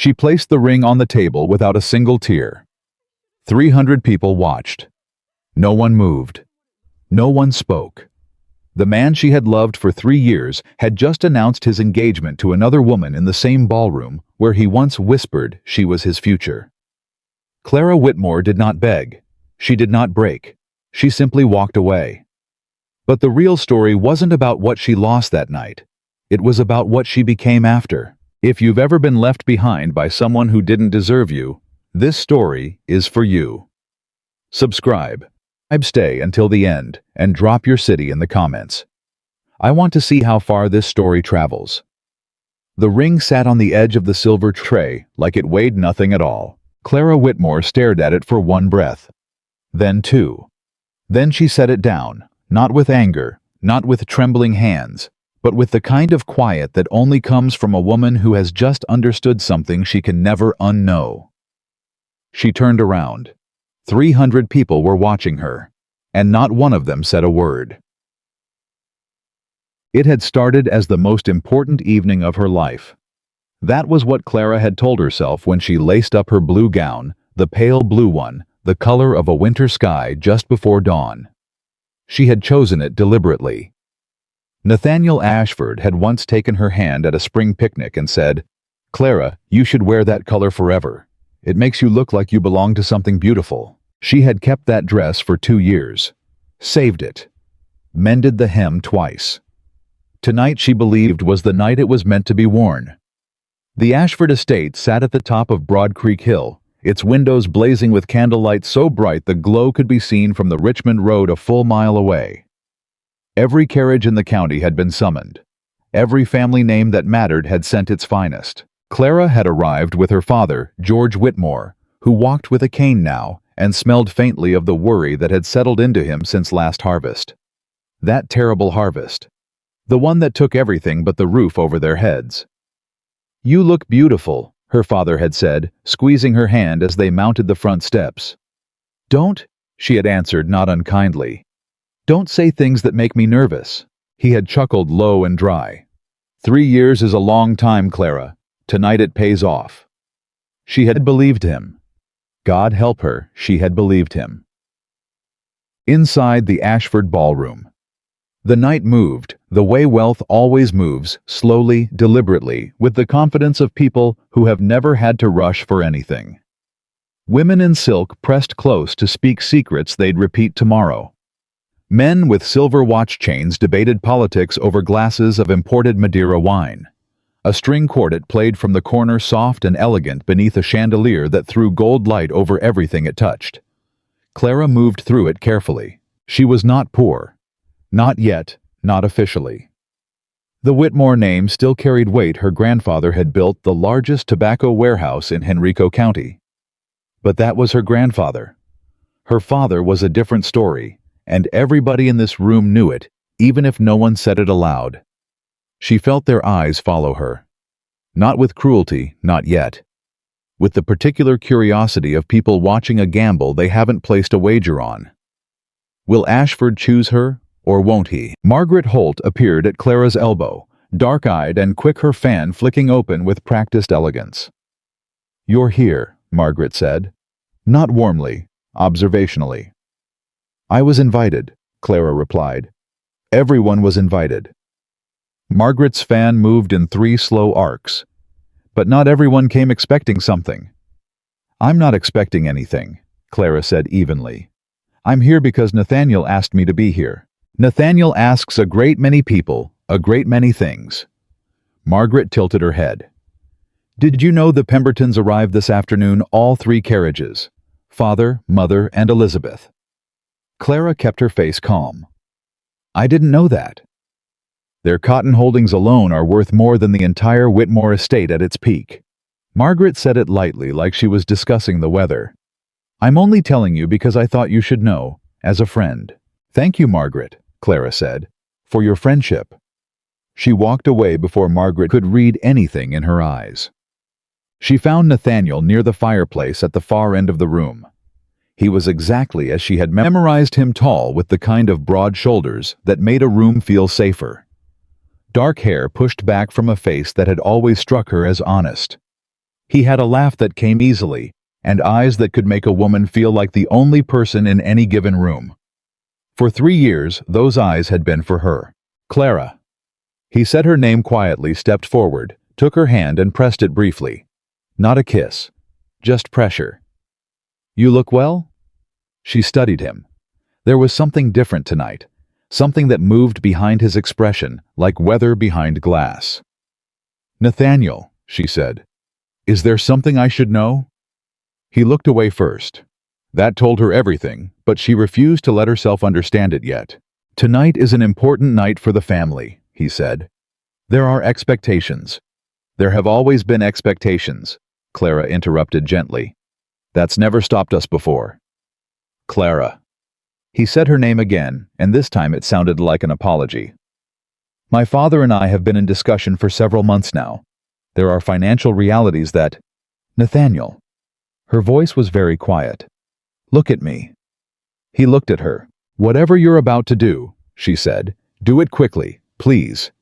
She placed the ring on the table without a single tear. 300 people watched. No one moved. No one spoke. The man she had loved for 3 years had just announced his engagement to another woman in the same ballroom where he once whispered she was his future. Clara Whitmore did not beg. She did not break. She simply walked away. But the real story wasn't about what she lost that night. It was about what she became after. If you've ever been left behind by someone who didn't deserve you, this story is for you. Subscribe. Stay until the end and drop your city in the comments. I want to see how far this story travels. The ring sat on the edge of the silver tray like it weighed nothing at all. Clara Whitmore stared at it for one breath. Then two. Then she set it down, not with anger, not with trembling hands, but with the kind of quiet that only comes from a woman who has just understood something she can never unknow. She turned around. 300 people were watching her, and not one of them said a word. It had started as the most important evening of her life. That was what Clara had told herself when she laced up her blue gown, the pale blue one, the color of a winter sky just before dawn. She had chosen it deliberately. Nathaniel Ashford had once taken her hand at a spring picnic and said, "Clara, you should wear that color forever. It makes you look like you belong to something beautiful." She had kept that dress for 2 years. Saved it. Mended the hem twice. Tonight she believed was the night it was meant to be worn. The Ashford estate sat at the top of Broad Creek Hill, its windows blazing with candlelight so bright the glow could be seen from the Richmond Road a full mile away. Every carriage in the county had been summoned. Every family name that mattered had sent its finest. Clara had arrived with her father, George Whitmore, who walked with a cane now and smelled faintly of the worry that had settled into him since last harvest. That terrible harvest. The one that took everything but the roof over their heads. "You look beautiful," her father had said, squeezing her hand as they mounted the front steps. "Don't," she had answered not unkindly. "Don't say things that make me nervous." He had chuckled low and dry. 3 years is a long time, Clara. Tonight it pays off. She had believed him. God help her, she had believed him. Inside the Ashford ballroom. The night moved, the way wealth always moves, slowly, deliberately, with the confidence of people who have never had to rush for anything. Women in silk pressed close to speak secrets they'd repeat tomorrow. Men with silver watch chains debated politics over glasses of imported Madeira wine. A string quartet played from the corner soft and elegant beneath a chandelier that threw gold light over everything it touched. Clara moved through it carefully. She was not poor. Not yet, not officially. The Whitmore name still carried weight. Her grandfather had built the largest tobacco warehouse in Henrico County. But that was her grandfather. Her father was a different story, and everybody in this room knew it, even if no one said it aloud. She felt their eyes follow her. Not with cruelty, not yet. With the particular curiosity of people watching a gamble they haven't placed a wager on. Will Ashford choose her, or won't he? Margaret Holt appeared at Clara's elbow, dark-eyed and quick, her fan flicking open with practiced elegance. "You're here," Margaret said. Not warmly, observationally. "I was invited," Clara replied. Everyone was invited. Margaret's fan moved in 3 slow arcs. But not everyone came expecting something. "I'm not expecting anything," Clara said evenly. "I'm here because Nathaniel asked me to be here." Nathaniel asks a great many people, a great many things. Margaret tilted her head. "Did you know the Pembertons arrived this afternoon, all 3 carriages? Father, Mother, and Elizabeth." Clara kept her face calm. "I didn't know that." "Their cotton holdings alone are worth more than the entire Whitmore estate at its peak." Margaret said it lightly, like she was discussing the weather. "I'm only telling you because I thought you should know, as a friend." "Thank you, Margaret," Clara said, "for your friendship." She walked away before Margaret could read anything in her eyes. She found Nathaniel near the fireplace at the far end of the room. He was exactly as she had memorized him, tall with the kind of broad shoulders that made a room feel safer. Dark hair pushed back from a face that had always struck her as honest. He had a laugh that came easily, and eyes that could make a woman feel like the only person in any given room. For 3 years, those eyes had been for her. Clara. He said her name quietly, stepped forward, took her hand and pressed it briefly. Not a kiss. Just pressure. You look well? She studied him. There was something different tonight. Something that moved behind his expression, like weather behind glass. Nathaniel, she said. Is there something I should know? He looked away first. That told her everything, but she refused to let herself understand it yet. Tonight is an important night for the family, he said. There are expectations. There have always been expectations, Clara interrupted gently. That's never stopped us before. Clara. He said her name again, and this time it sounded like an apology. My father and I have been in discussion for several months now. There are financial realities that... Nathaniel. Her voice was very quiet. Look at me. He looked at her. Whatever you're about to do, she said, do it quickly, please.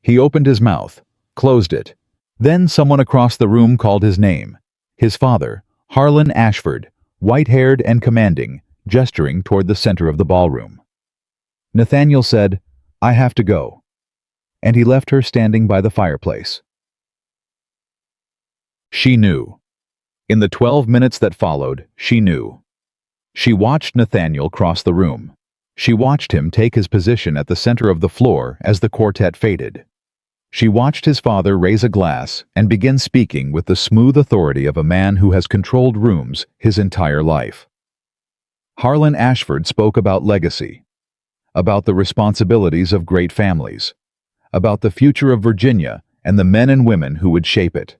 He opened his mouth, closed it. Then someone across the room called his name. His father, Harlan Ashford, white-haired and commanding, gesturing toward the center of the ballroom. Nathaniel said, I have to go. And he left her standing by the fireplace. She knew. In the 12 minutes that followed, she knew. She watched Nathaniel cross the room. She watched him take his position at the center of the floor as the quartet faded. She watched his father raise a glass and begin speaking with the smooth authority of a man who has controlled rooms his entire life. Harlan Ashford spoke about legacy, about the responsibilities of great families, about the future of Virginia and the men and women who would shape it.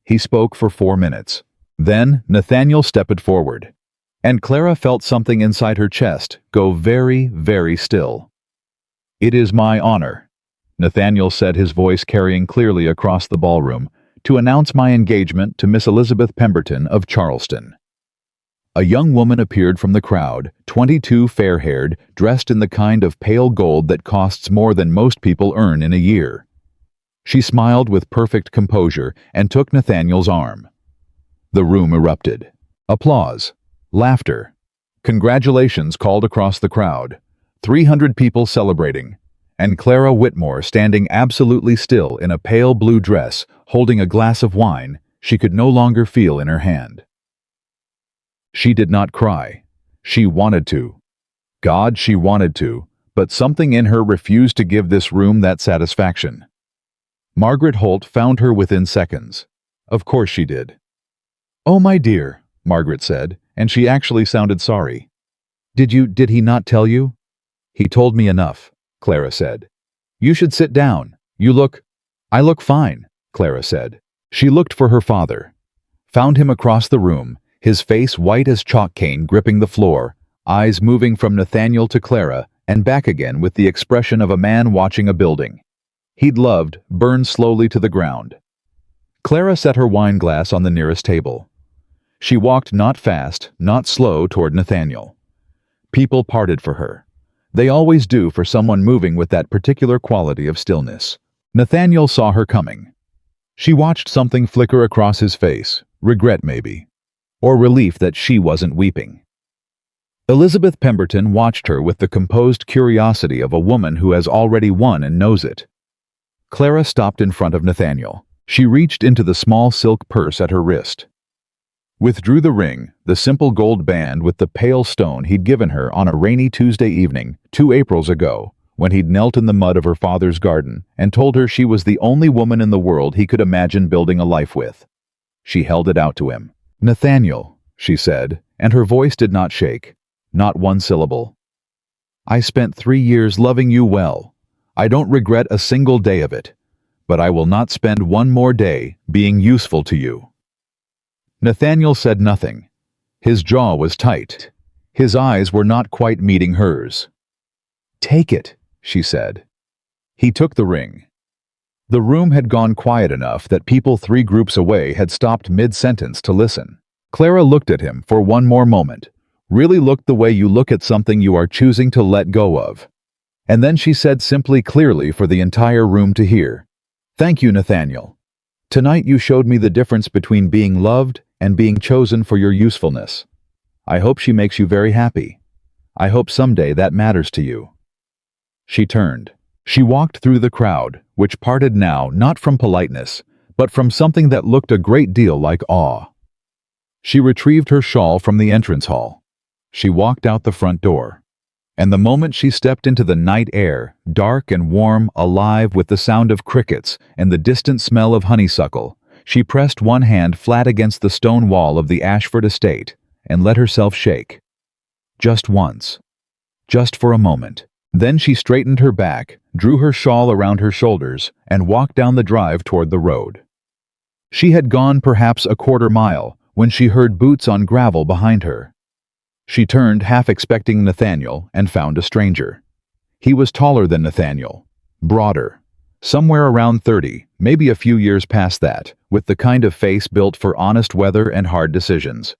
He spoke for 4 minutes. Then Nathaniel stepped forward, and Clara felt something inside her chest go very, very still. It is my honor, Nathaniel said, his voice carrying clearly across the ballroom, to announce my engagement to Miss Elizabeth Pemberton of Charleston. A young woman appeared from the crowd, 22, fair-haired, dressed in the kind of pale gold that costs more than most people earn in a year. She smiled with perfect composure and took Nathaniel's arm. The room erupted. Applause. Laughter. Congratulations called across the crowd. 300 people celebrating. And Clara Whitmore standing absolutely still in a pale blue dress, holding a glass of wine she could no longer feel in her hand. She did not cry. She wanted to. God, she wanted to, but something in her refused to give this room that satisfaction. Margaret Holt found her within seconds. Of course she did. Oh, my dear, Margaret said, and she actually sounded sorry. Did he not tell you? He told me enough, Clara said. You should sit down. I look fine, Clara said. She looked for her father. Found him across the room, his face white as chalk cane gripping the floor, eyes moving from Nathaniel to Clara and back again with the expression of a man watching a building he'd loved burn slowly to the ground. Clara set her wine glass on the nearest table. She walked not fast, not slow toward Nathaniel. People parted for her. They always do for someone moving with that particular quality of stillness. Nathaniel saw her coming. She watched something flicker across his face, regret maybe, or relief that she wasn't weeping. Elizabeth Pemberton watched her with the composed curiosity of a woman who has already won and knows it. Clara stopped in front of Nathaniel. She reached into the small silk purse at her wrist. Withdrew the ring, the simple gold band with the pale stone he'd given her on a rainy Tuesday evening 2 Aprils ago, when he'd knelt in the mud of her father's garden and told her she was the only woman in the world he could imagine building a life with. She held it out to him. Nathaniel, she said, and her voice did not shake, not one syllable. I spent 3 years loving you well. I don't regret a single day of it, but I will not spend one more day being useful to you. Nathaniel said nothing. His jaw was tight. His eyes were not quite meeting hers. Take it, she said. He took the ring. The room had gone quiet enough that people 3 groups away had stopped mid-sentence to listen. Clara looked at him for one more moment, really looked the way you look at something you are choosing to let go of. And then she said simply, clearly for the entire room to hear, Thank you, Nathaniel. Tonight you showed me the difference between being loved and being chosen for your usefulness. I hope she makes you very happy. I hope someday that matters to you." She turned. She walked through the crowd, which parted now not from politeness, but from something that looked a great deal like awe. She retrieved her shawl from the entrance hall. She walked out the front door. And the moment she stepped into the night air, dark and warm, alive with the sound of crickets and the distant smell of honeysuckle, she pressed one hand flat against the stone wall of the Ashford estate and let herself shake. Just once. Just for a moment. Then she straightened her back, drew her shawl around her shoulders, and walked down the drive toward the road. She had gone perhaps a quarter mile when she heard boots on gravel behind her. She turned, half expecting Nathaniel, and found a stranger. He was taller than Nathaniel, broader, somewhere around 30, maybe a few years past that, with the kind of face built for honest weather and hard decisions.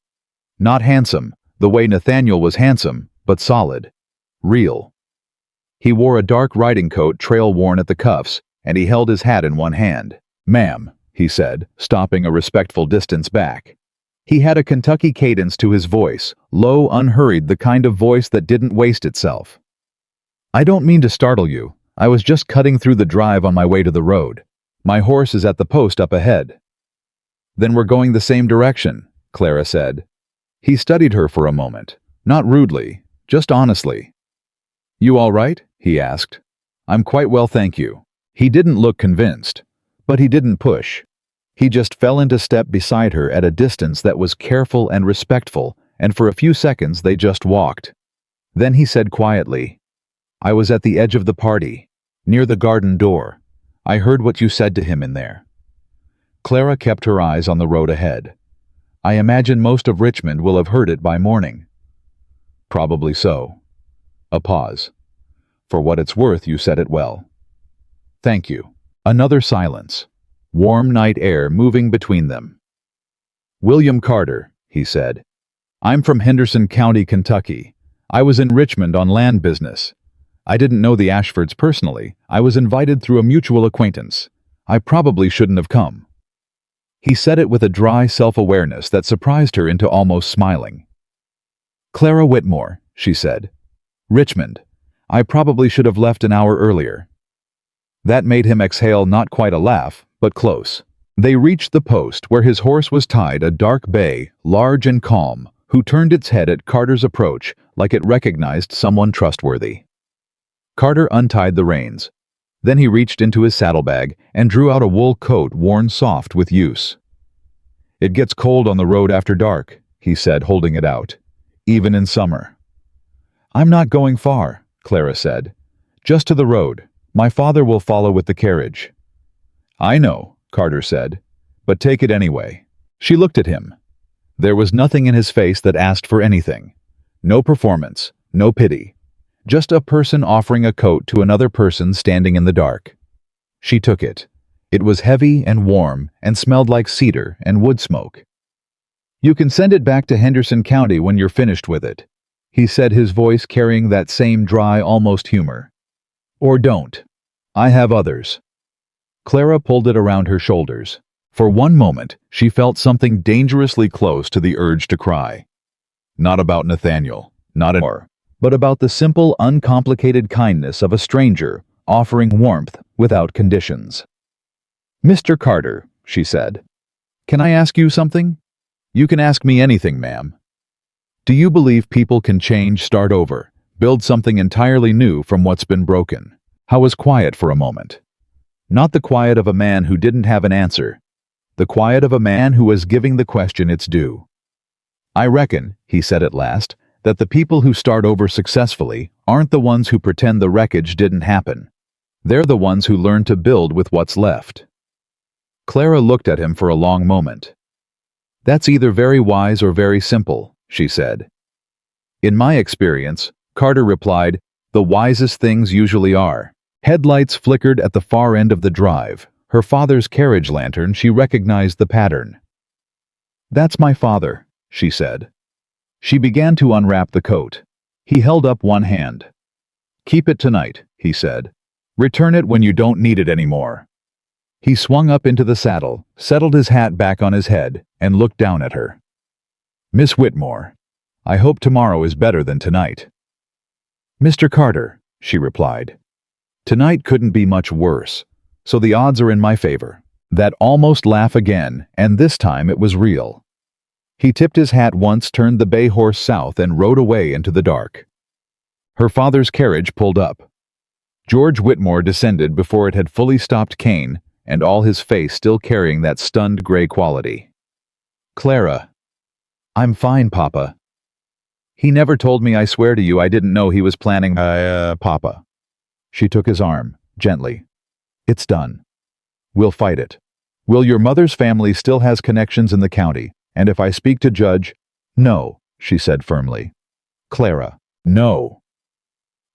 Not handsome, the way Nathaniel was handsome, but solid. Real. He wore a dark riding coat trail-worn at the cuffs, and he held his hat in one hand. "Ma'am," he said, stopping a respectful distance back. He had a Kentucky cadence to his voice, low, unhurried, the kind of voice that didn't waste itself. "I don't mean to startle you. I was just cutting through the drive on my way to the road. My horse is at the post up ahead." "Then we're going the same direction," Clara said. He studied her for a moment, not rudely, just honestly. "You all right?" he asked. "I'm quite well, thank you." He didn't look convinced, but he didn't push. He just fell into step beside her at a distance that was careful and respectful, and for a few seconds they just walked. Then he said quietly, "I was at the edge of the party, near the garden door. I heard what you said to him in there." Clara kept her eyes on the road ahead. "I imagine most of Richmond will have heard it by morning." "Probably so." A pause. "For what it's worth, you said it well." "Thank you." Another silence. Warm night air moving between them. "William Carter," he said. "I'm from Henderson County, Kentucky. I was in Richmond on land business. I didn't know the Ashfords personally. I was invited through a mutual acquaintance. I probably shouldn't have come." He said it with a dry self-awareness that surprised her into almost smiling. "Clara Whitmore," she said. "Richmond. I probably should have left an hour earlier." That made him exhale, not quite a laugh, but close. They reached the post where his horse was tied, a dark bay, large and calm, who turned its head at Carter's approach like it recognized someone trustworthy. Carter untied the reins. Then he reached into his saddlebag and drew out a wool coat worn soft with use. "It gets cold on the road after dark," he said, holding it out. "Even in summer." "I'm not going far," Clara said. "Just to the road. My father will follow with the carriage." "I know," Carter said, "but take it anyway." She looked at him. There was nothing in his face that asked for anything. No performance, no pity. Just a person offering a coat to another person standing in the dark. She took it. It was heavy and warm and smelled like cedar and wood smoke. "You can send it back to Henderson County when you're finished with it," he said, his voice carrying that same dry, almost humor. "Or don't. I have others." Clara pulled it around her shoulders. For one moment, she felt something dangerously close to the urge to cry. Not about Nathaniel, not anymore, but about the simple, uncomplicated kindness of a stranger offering warmth without conditions. "Mr. Carter," she said, "can I ask you something?" "You can ask me anything, ma'am." "Do you believe people can change, start over, build something entirely new from what's been broken?" Howe was quiet for a moment. Not the quiet of a man who didn't have an answer. The quiet of a man who was giving the question its due. "I reckon," he said at last, "that the people who start over successfully aren't the ones who pretend the wreckage didn't happen. They're the ones who learn to build with what's left." Clara looked at him for a long moment. "That's either very wise or very simple," she said. "In my experience," Carter replied, "the wisest things usually are." Headlights flickered at the far end of the drive. Her father's carriage lantern, she recognized the pattern. "That's my father," she said. She began to unwrap the coat. He held up one hand. "Keep it tonight," he said. "Return it when you don't need it anymore." He swung up into the saddle, settled his hat back on his head, and looked down at her. "Miss Whitmore, I hope tomorrow is better than tonight." "Mr. Carter," she replied, "tonight couldn't be much worse, so the odds are in my favor." That almost laugh again, and this time it was real. He tipped his hat once, turned the bay horse south, and rode away into the dark. Her father's carriage pulled up. George Whitmore descended before it had fully stopped cane, and all his face still carrying that stunned gray quality. "Clara." "I'm fine, Papa." "He never told me. I swear to you I didn't know he was planning, Papa." She took his arm, gently. "It's done. We'll fight it. Your mother's family still has connections in the county, and if I speak to Judge—" "No," she said firmly. "Clara, no."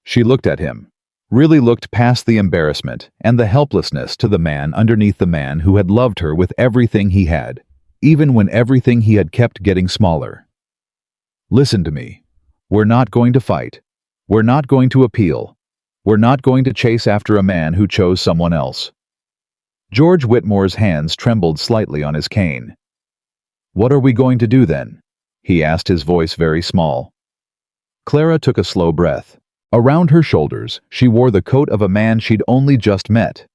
She looked at him, really looked past the embarrassment and the helplessness to the man underneath, the man who had loved her with everything he had, even when everything he had kept getting smaller. "Listen to me. We're not going to fight. We're not going to appeal. We're not going to chase after a man who chose someone else." George Whitmore's hands trembled slightly on his cane. "What are we going to do then?" he asked, his voice very small. Clara took a slow breath. Around her shoulders, she wore the coat of a man she'd only just met.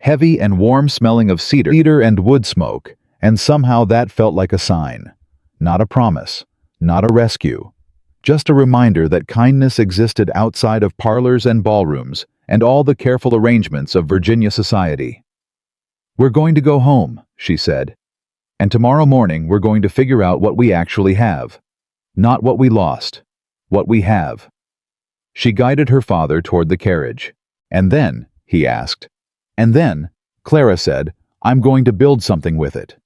Heavy and warm, smelling of cedar and wood smoke, and somehow that felt like a sign. Not a promise, not a rescue. Just a reminder that kindness existed outside of parlors and ballrooms and all the careful arrangements of Virginia society. "We're going to go home," she said. "And tomorrow morning we're going to figure out what we actually have. Not what we lost. What we have." She guided her father toward the carriage. "And then?" he asked. "And then," Clara said, "I'm going to build something with it."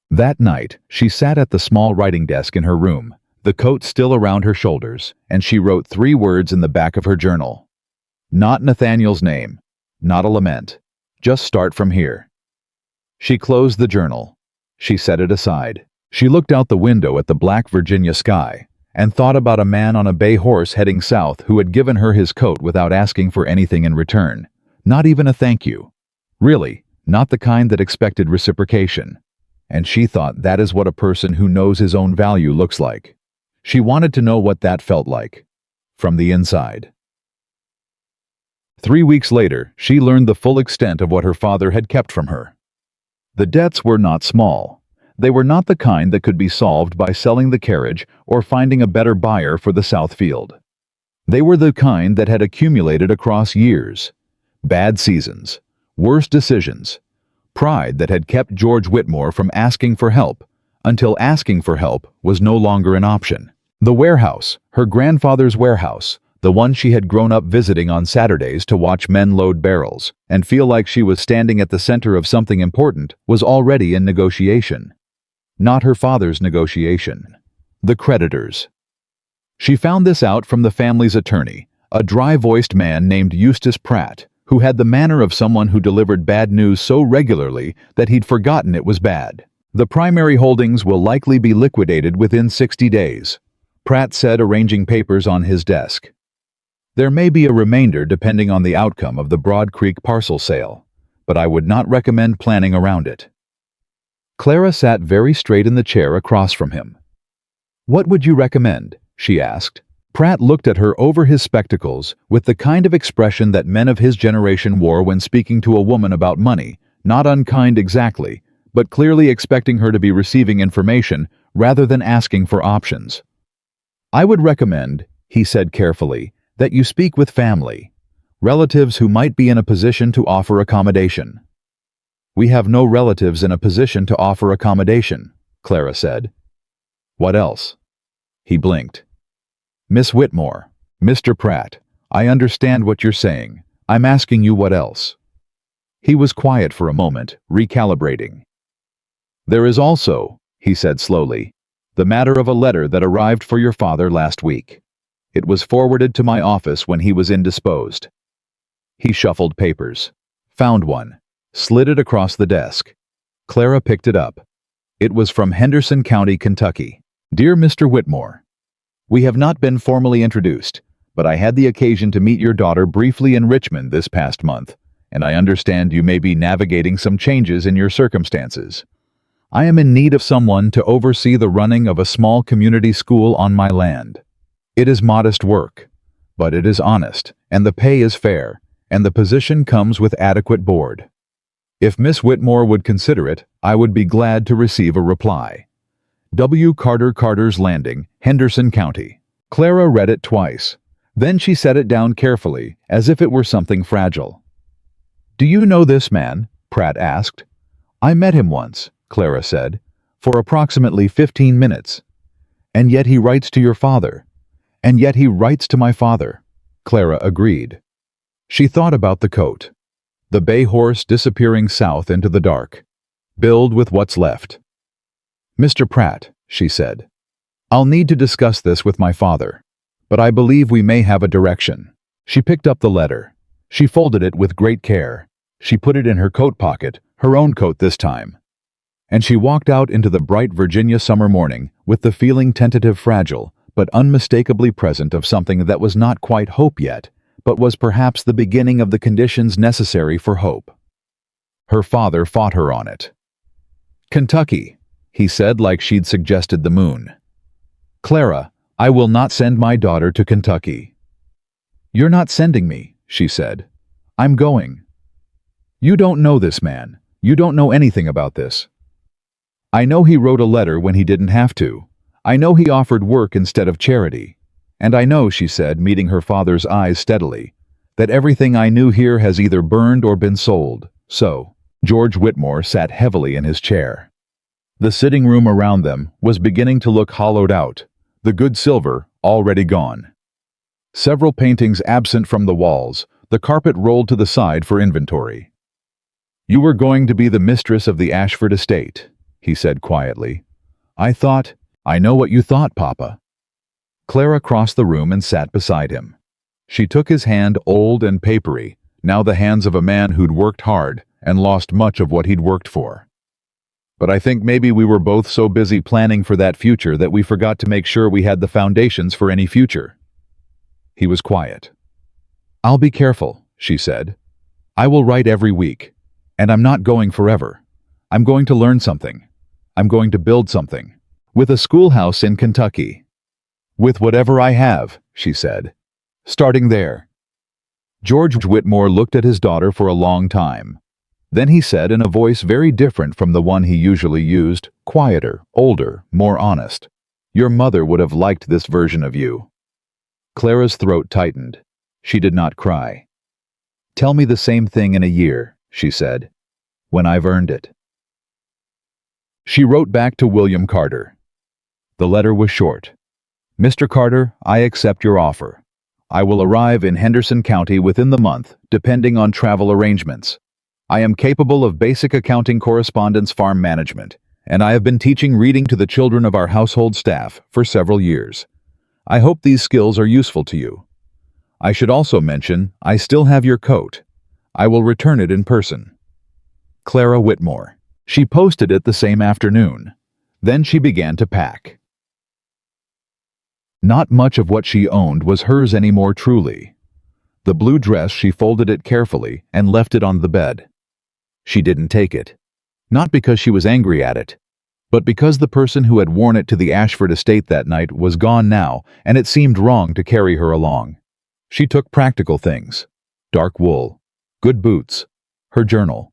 That night, she sat at the small writing desk in her room, the coat still around her shoulders, and she wrote 3 words in the back of her journal. Not Nathaniel's name, not a lament. Just start from here. She closed the journal. She set it aside. She looked out the window at the black Virginia sky and thought about a man on a bay horse heading south who had given her his coat without asking for anything in return. Not even a thank you. Really, not the kind that expected reciprocation. And she thought that is what a person who knows his own value looks like. She wanted to know what that felt like. From the inside. 3 weeks later, she learned the full extent of what her father had kept from her. The debts were not small. They were not the kind that could be solved by selling the carriage or finding a better buyer for the south field. They were the kind that had accumulated across years. Bad seasons, worse decisions, pride that had kept George Whitmore from asking for help, until asking for help was no longer an option. The warehouse, her grandfather's warehouse, the one she had grown up visiting on Saturdays to watch men load barrels and feel like she was standing at the center of something important, was already in negotiation. Not her father's negotiation. The creditors. She found this out from the family's attorney, a dry-voiced man named Eustace Pratt, who had the manner of someone who delivered bad news so regularly that he'd forgotten it was bad. "The primary holdings will likely be liquidated within 60 days, Pratt said, arranging papers on his desk. "There may be a remainder depending on the outcome of the Broad Creek parcel sale, but I would not recommend planning around it." Clara sat very straight in the chair across from him. "What would you recommend?" she asked. Pratt looked at her over his spectacles with the kind of expression that men of his generation wore when speaking to a woman about money, not unkind exactly, but clearly expecting her to be receiving information rather than asking for options. "I would recommend," he said carefully, "that you speak with family, relatives who might be in a position to offer accommodation." "We have no relatives in a position to offer accommodation," Clara said. "What else?" He blinked. "Miss Whitmore, Mr. Pratt, I understand what you're saying. I'm asking you what else." He was quiet for a moment, recalibrating. "There is also," he said slowly, "the matter of a letter that arrived for your father last week. It was forwarded to my office when he was indisposed." He shuffled papers, found one, slid it across the desk. Clara picked it up. It was from Henderson County, Kentucky. "Dear Mr. Whitmore, we have not been formally introduced, but I had the occasion to meet your daughter briefly in Richmond this past month, and I understand you may be navigating some changes in your circumstances. I am in need of someone to oversee the running of a small community school on my land. It is modest work, but it is honest, and the pay is fair, and the position comes with adequate board. If Miss Whitmore would consider it, I would be glad to receive a reply. W. Carter's Landing, Henderson County. Clara read it twice. Then she set it down carefully, as if it were something fragile. "Do you know this man?" Pratt asked. "I met him once," Clara said, "for approximately 15 minutes. And yet he writes to your father. And yet he writes to my father." Clara agreed. She thought about the coat. The bay horse disappearing south into the dark. Build with what's left. "Mr. Pratt," she said, "I'll need to discuss this with my father, but I believe we may have a direction." She picked up the letter. She folded it with great care. She put it in her coat pocket, her own coat this time. And she walked out into the bright Virginia summer morning with the feeling tentative, fragile, but unmistakably present of something that was not quite hope yet, but was perhaps the beginning of the conditions necessary for hope. Her father fought her on it. "Kentucky," he said, like she'd suggested the moon. "Clara, I will not send my daughter to Kentucky." "You're not sending me," she said. "I'm going." "You don't know this man. You don't know anything about this." "I know he wrote a letter when he didn't have to. I know he offered work instead of charity. And I know," she said, meeting her father's eyes steadily, "that everything I knew here has either burned or been sold. So." George Whitmore sat heavily in his chair. The sitting room around them was beginning to look hollowed out, the good silver already gone. Several paintings absent from the walls, the carpet rolled to the side for inventory. "You were going to be the mistress of the Ashford estate," he said quietly. I know what you thought, Papa." Clara crossed the room and sat beside him. She took his hand, old and papery, now the hands of a man who'd worked hard and lost much of what he'd worked for. "But I think maybe we were both so busy planning for that future that we forgot to make sure we had the foundations for any future." He was quiet. "I'll be careful," she said. "I will write every week. And I'm not going forever. I'm going to learn something. I'm going to build something. With a schoolhouse in Kentucky. With whatever I have," she said. "Starting there." George Whitmore looked at his daughter for a long time. Then he said in a voice very different from the one he usually used, quieter, older, more honest, "Your mother would have liked this version of you." Clara's throat tightened. She did not cry. "Tell me the same thing in a year," she said, "when I've earned it." She wrote back to William Carter. The letter was short. "Mr. Carter, I accept your offer. I will arrive in Henderson County within the month, depending on travel arrangements. I am capable of basic accounting, correspondence, farm management, and I have been teaching reading to the children of our household staff for several years. I hope these skills are useful to you. I should also mention, I still have your coat. I will return it in person. Clara Whitmore." She posted it the same afternoon. Then she began to pack. Not much of what she owned was hers anymore, truly. The blue dress, she folded it carefully and left it on the bed. She didn't take it. Not because she was angry at it, but because the person who had worn it to the Ashford estate that night was gone now, and it seemed wrong to carry her along. She took practical things. Dark wool, good boots, her journal,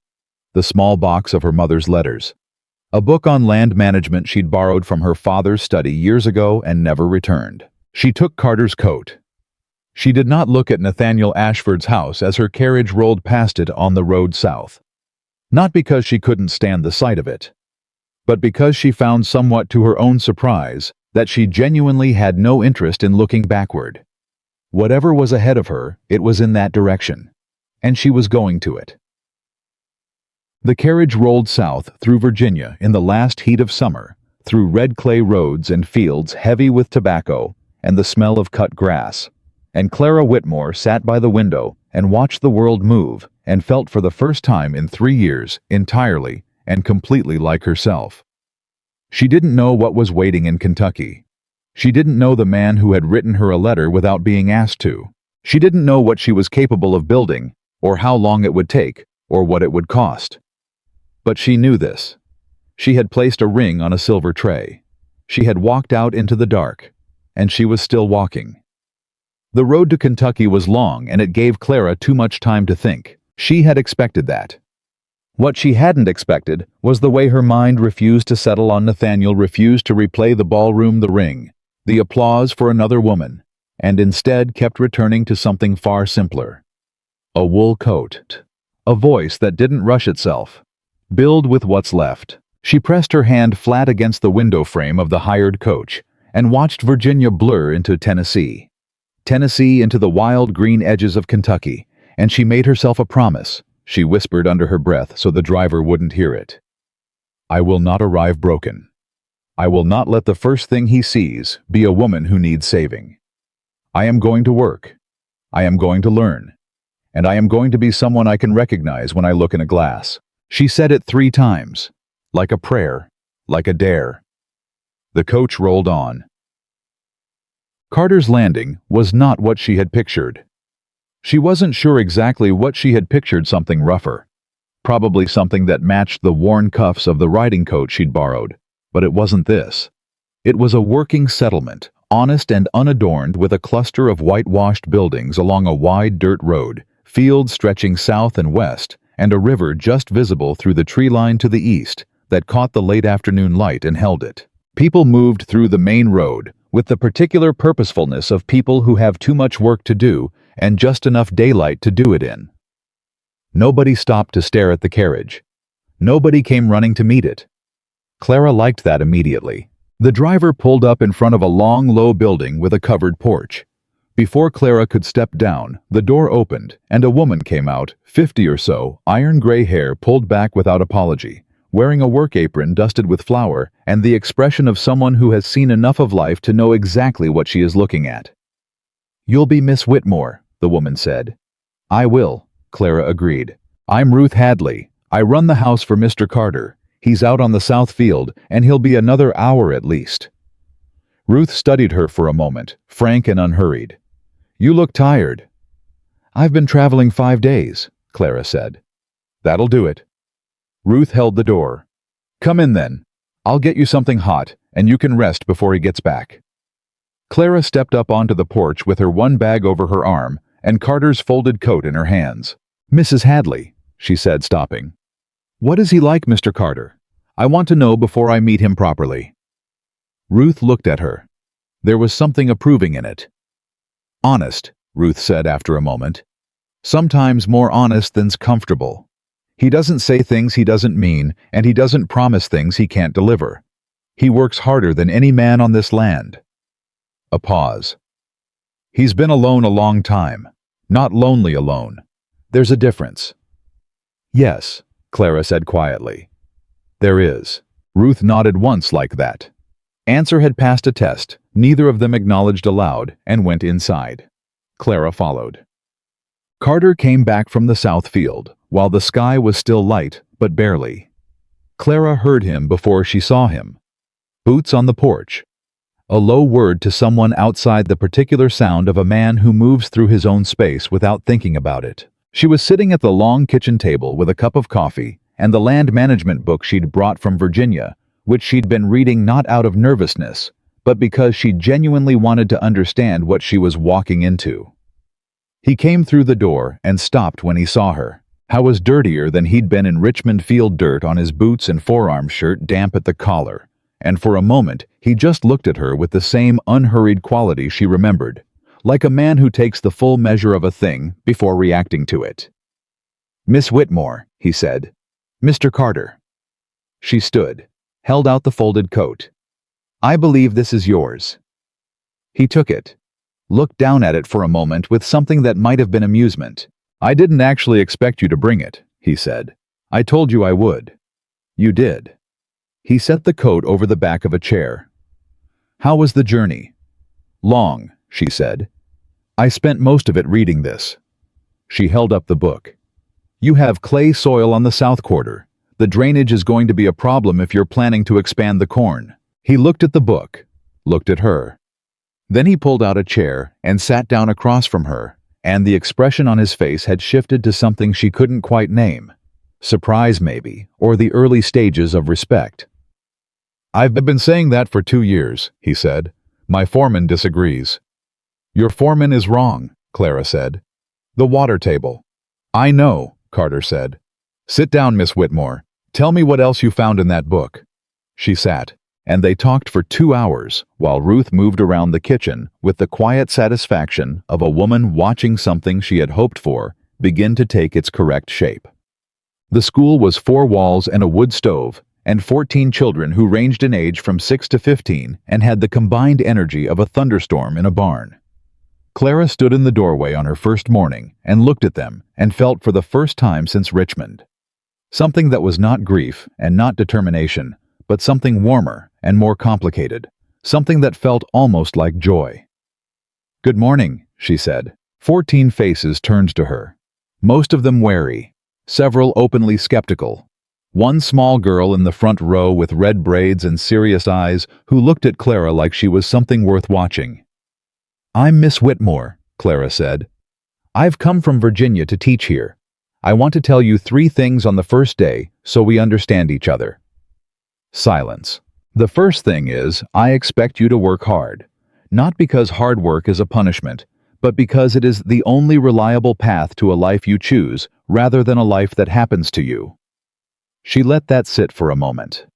the small box of her mother's letters, a book on land management she'd borrowed from her father's study years ago and never returned. She took Carter's coat. She did not look at Nathaniel Ashford's house as her carriage rolled past it on the road south. Not because she couldn't stand the sight of it, but because she found, somewhat to her own surprise, that she genuinely had no interest in looking backward. Whatever was ahead of her, it was in that direction, and she was going to it. The carriage rolled south through Virginia in the last heat of summer, through red clay roads and fields heavy with tobacco and the smell of cut grass, and Clara Whitmore sat by the window and watched the world move and felt for the first time in 3 years entirely and completely like herself. She didn't know what was waiting in Kentucky. She didn't know the man who had written her a letter without being asked to. She didn't know what she was capable of building, or how long it would take, or what it would cost. But she knew this. She had placed a ring on a silver tray. She had walked out into the dark, and she was still walking. The road to Kentucky was long, and it gave Clara too much time to think. She had expected that. What she hadn't expected was the way her mind refused to settle on Nathaniel, refused to replay the ballroom, the ring, the applause for another woman, and instead kept returning to something far simpler. A wool coat. A voice that didn't rush itself. Build with what's left. She pressed her hand flat against the window frame of the hired coach and watched Virginia blur into Tennessee. Tennessee into the wild green edges of Kentucky, and she made herself a promise. She whispered under her breath so the driver wouldn't hear it. I will not arrive broken. I will not let the first thing he sees be a woman who needs saving. I am going to work. I am going to learn. And I am going to be someone I can recognize when I look in a glass. She said it 3 times, like a prayer, like a dare. The coach rolled on. Carter's Landing was not what she had pictured. She wasn't sure exactly what she had pictured, something rougher. Probably something that matched the worn cuffs of the riding coat she'd borrowed, but it wasn't this. It was a working settlement, honest and unadorned, with a cluster of whitewashed buildings along a wide dirt road, fields stretching south and west, and a river just visible through the tree line to the east that caught the late afternoon light and held it. People moved through the main road with the particular purposefulness of people who have too much work to do and just enough daylight to do it in. Nobody stopped to stare at the carriage. Nobody came running to meet it. Clara liked that immediately. The driver pulled up in front of a long, low building with a covered porch. Before Clara could step down, the door opened, and a woman came out, 50 or so, iron-gray hair pulled back without apology, wearing a work apron dusted with flour, and the expression of someone who has seen enough of life to know exactly what she is looking at. You'll be Miss Whitmore, the woman said. I will, Clara agreed. I'm Ruth Hadley. I run the house for Mr. Carter. He's out on the south field, and he'll be another hour at least. Ruth studied her for a moment, frank and unhurried. You look tired. I've been traveling 5 days, Clara said. That'll do it. Ruth held the door. Come in then. I'll get you something hot, and you can rest before he gets back. Clara stepped up onto the porch with her one bag over her arm and Carter's folded coat in her hands. Mrs. Hadley, she said, stopping. What is he like, Mr. Carter? I want to know before I meet him properly. Ruth looked at her. There was something approving in it. Honest, Ruth said after a moment. Sometimes more honest than's comfortable. He doesn't say things he doesn't mean, and he doesn't promise things he can't deliver. He works harder than any man on this land. A pause. He's been alone a long time. Not lonely alone. There's a difference. Yes, Clara said quietly. There is. Ruth nodded once like that. Answer had passed a test, neither of them acknowledged aloud, and went inside. Clara followed. Carter came back from the south field, while the sky was still light, but barely. Clara heard him before she saw him. Boots on the porch. A low word to someone outside, the particular sound of a man who moves through his own space without thinking about it. She was sitting at the long kitchen table with a cup of coffee and the land management book she'd brought from Virginia, which she'd been reading not out of nervousness, but because she genuinely wanted to understand what she was walking into. He came through the door and stopped when he saw her. How was dirtier than he'd been in Richmond field, dirt on his boots and forearm shirt damp at the collar, and for a moment he just looked at her with the same unhurried quality she remembered, like a man who takes the full measure of a thing before reacting to it. Miss Whitmore, he said. Mr. Carter. She stood, held out the folded coat. I believe this is yours. He took it, looked down at it for a moment with something that might have been amusement. I didn't actually expect you to bring it, he said. I told you I would. You did. He set the coat over the back of a chair. How was the journey? Long, she said. I spent most of it reading this. She held up the book. You have clay soil on the south quarter. The drainage is going to be a problem if you're planning to expand the corn. He looked at the book, looked at her. Then he pulled out a chair and sat down across from her, and the expression on his face had shifted to something she couldn't quite name. Surprise maybe, or the early stages of respect. "I've been saying that for 2 years," he said. "My foreman disagrees." "Your foreman is wrong," Clara said. "The water table." "I know," Carter said. "Sit down, Miss Whitmore. Tell me what else you found in that book." She sat, and they talked for 2 hours while Ruth moved around the kitchen with the quiet satisfaction of a woman watching something she had hoped for begin to take its correct shape. The school was 4 walls and a wood stove, and 14 children who ranged in age from 6 to 15 and had the combined energy of a thunderstorm in a barn. Clara stood in the doorway on her first morning and looked at them and felt for the first time since Richmond. Something that was not grief and not determination, but something warmer and more complicated, something that felt almost like joy. "Good morning," she said. 14 faces turned to her, most of them wary, several openly skeptical. One small girl in the front row with red braids and serious eyes who looked at Clara like she was something worth watching. "I'm Miss Whitmore," Clara said. "I've come from Virginia to teach here. I want to tell you 3 things on the first day so we understand each other." Silence. "The first thing is, I expect you to work hard. Not because hard work is a punishment, but because it is the only reliable path to a life you choose rather than a life that happens to you." She let that sit for a moment.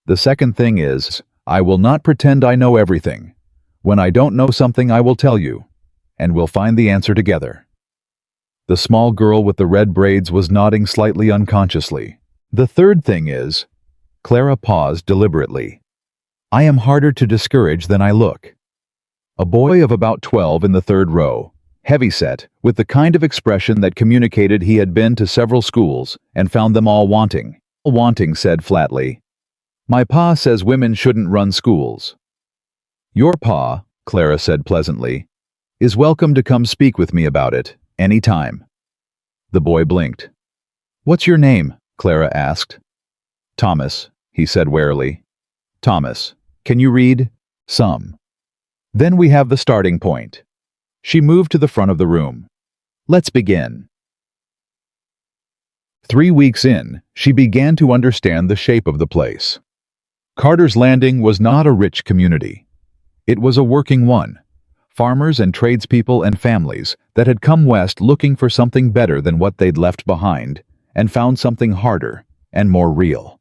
"The second thing is, I will not pretend I know everything. When I don't know something, I will tell you, and we'll find the answer together." The small girl with the red braids was nodding slightly unconsciously. "The third thing is," Clara paused deliberately, "I am harder to discourage than I look." A boy of about 12 in the third row, heavyset, with the kind of expression that communicated he had been to several schools and found them all wanting, said flatly, "My pa says women shouldn't run schools." "Your pa," Clara said pleasantly, "is welcome to come speak with me about it, any time." The boy blinked. "What's your name?" Clara asked. "Thomas," he said warily. "Thomas, can you read?" "Some." "Then we have the starting point." She moved to the front of the room. "Let's begin." 3 weeks in, she began to understand the shape of the place. Carter's Landing was not a rich community. It was a working one. Farmers and tradespeople and families that had come west looking for something better than what they'd left behind, and found something harder and more real.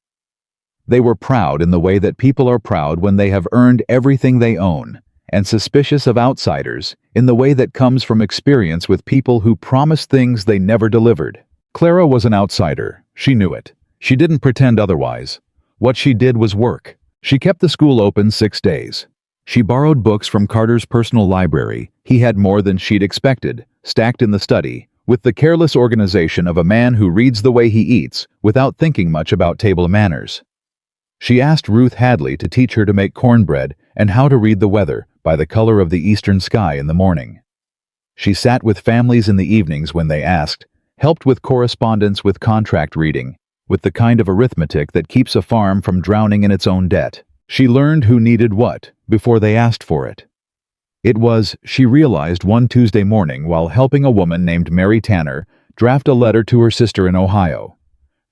They were proud in the way that people are proud when they have earned everything they own, and suspicious of outsiders in the way that comes from experience with people who promised things they never delivered. Clara was an outsider. She knew it. She didn't pretend otherwise. What she did was work. She kept the school open 6 days. She borrowed books from Carter's personal library. He had more than she'd expected, stacked in the study, with the careless organization of a man who reads the way he eats without thinking much about table manners. She asked Ruth Hadley to teach her to make cornbread and how to read the weather by the color of the eastern sky in the morning. She sat with families in the evenings when they asked, helped with correspondence with contract reading, with the kind of arithmetic that keeps a farm from drowning in its own debt. She learned who needed what before they asked for it. It was, she realized one Tuesday morning while helping a woman named Mary Tanner draft a letter to her sister in Ohio.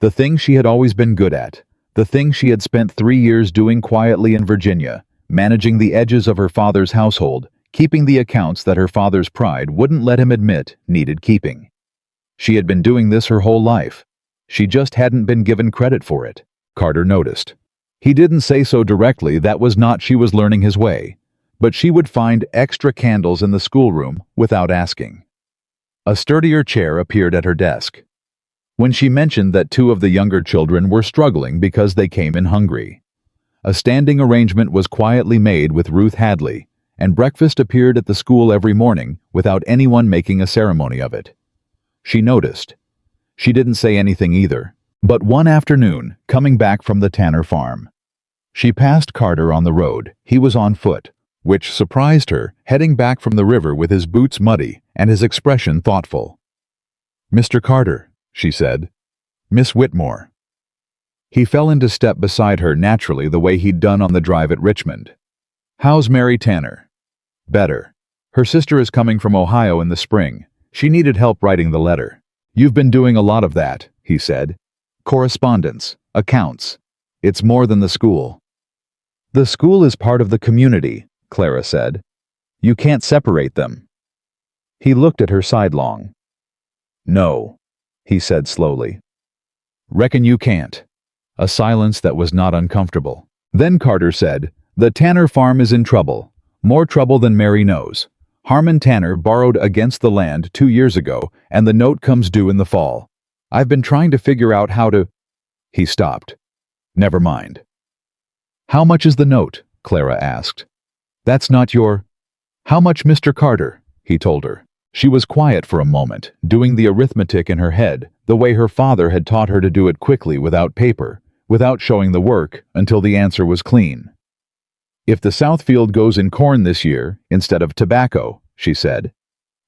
The thing she had always been good at, the thing she had spent 3 years doing quietly in Virginia, managing the edges of her father's household, keeping the accounts that her father's pride wouldn't let him admit needed keeping. She had been doing this her whole life. She just hadn't been given credit for it. Carter noticed. He didn't say so directly, that was not she was learning his way, but she would find extra candles in the schoolroom without asking. A sturdier chair appeared at her desk. When she mentioned that 2 of the younger children were struggling because they came in hungry. A standing arrangement was quietly made with Ruth Hadley, and breakfast appeared at the school every morning without anyone making a ceremony of it. She noticed. She didn't say anything either, but one afternoon, coming back from the Tanner farm, she passed Carter on the road. He was on foot, which surprised her, heading back from the river with his boots muddy and his expression thoughtful. "Mr. Carter," she said. "Miss Whitmore." He fell into step beside her naturally the way he'd done on the drive at Richmond. "How's Mary Tanner?" "Better. Her sister is coming from Ohio in the spring, She needed help writing the letter. "You've been doing a lot of that," he said. "Correspondence, accounts. It's more than the school." "The school is part of the community," Clara said. "You can't separate them." He looked at her sidelong. "No," he said slowly. "Reckon you can't." A silence that was not uncomfortable. Then Carter said, "The Tanner farm is in trouble. More trouble than Mary knows. Harmon Tanner borrowed against the land 2 years ago, and the note comes due in the fall. I've been trying to figure out how to—" He stopped. "Never mind." "How much is the note?" Clara asked. "That's not your—" "How much, Mr. Carter?" he told her. She was quiet for a moment, doing the arithmetic in her head, the way her father had taught her to do it quickly without paper, without showing the work, until the answer was clean. "If the Southfield goes in corn this year, instead of tobacco," she said.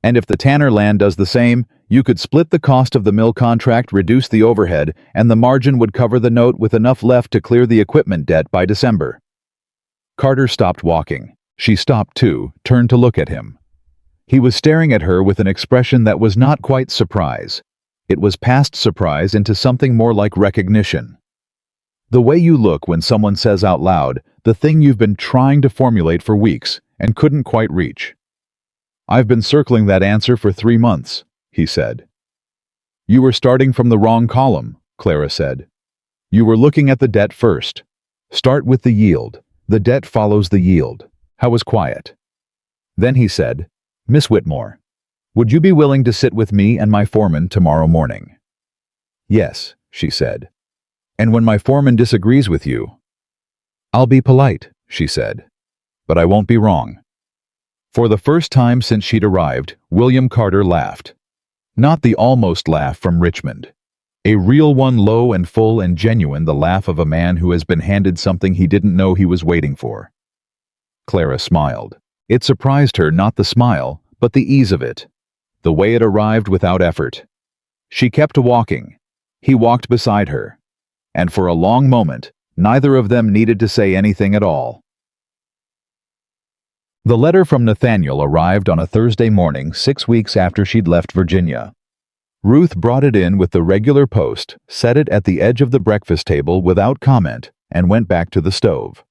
"And if the Tanner land does the same, you could split the cost of the mill contract, reduce the overhead, and the margin would cover the note with enough left to clear the equipment debt by December." Carter stopped walking. She stopped too, turned to look at him. He was staring at her with an expression that was not quite surprise. It was past surprise into something more like recognition. The way you look when someone says out loud the thing you've been trying to formulate for weeks and couldn't quite reach. "I've been circling that answer for 3 months, he said. "You were starting from the wrong column," Clara said. "You were looking at the debt first. Start with the yield. The debt follows the yield." I was quiet. Then he said, "Miss Whitmore, would you be willing to sit with me and my foreman tomorrow morning?" "Yes," she said. "And when my foreman disagrees with you?" "I'll be polite," she said. "But I won't be wrong." For the first time since she'd arrived, William Carter laughed. Not the almost laugh from Richmond. A real one, low and full and genuine, the laugh of a man who has been handed something he didn't know he was waiting for. Clara smiled. It surprised her, not the smile, but the ease of it. The way it arrived without effort. She kept walking. He walked beside her. And for a long moment, neither of them needed to say anything at all. The letter from Nathaniel arrived on a Thursday morning 6 weeks after she'd left Virginia. Ruth brought it in with the regular post, set it at the edge of the breakfast table without comment, and went back to the stove.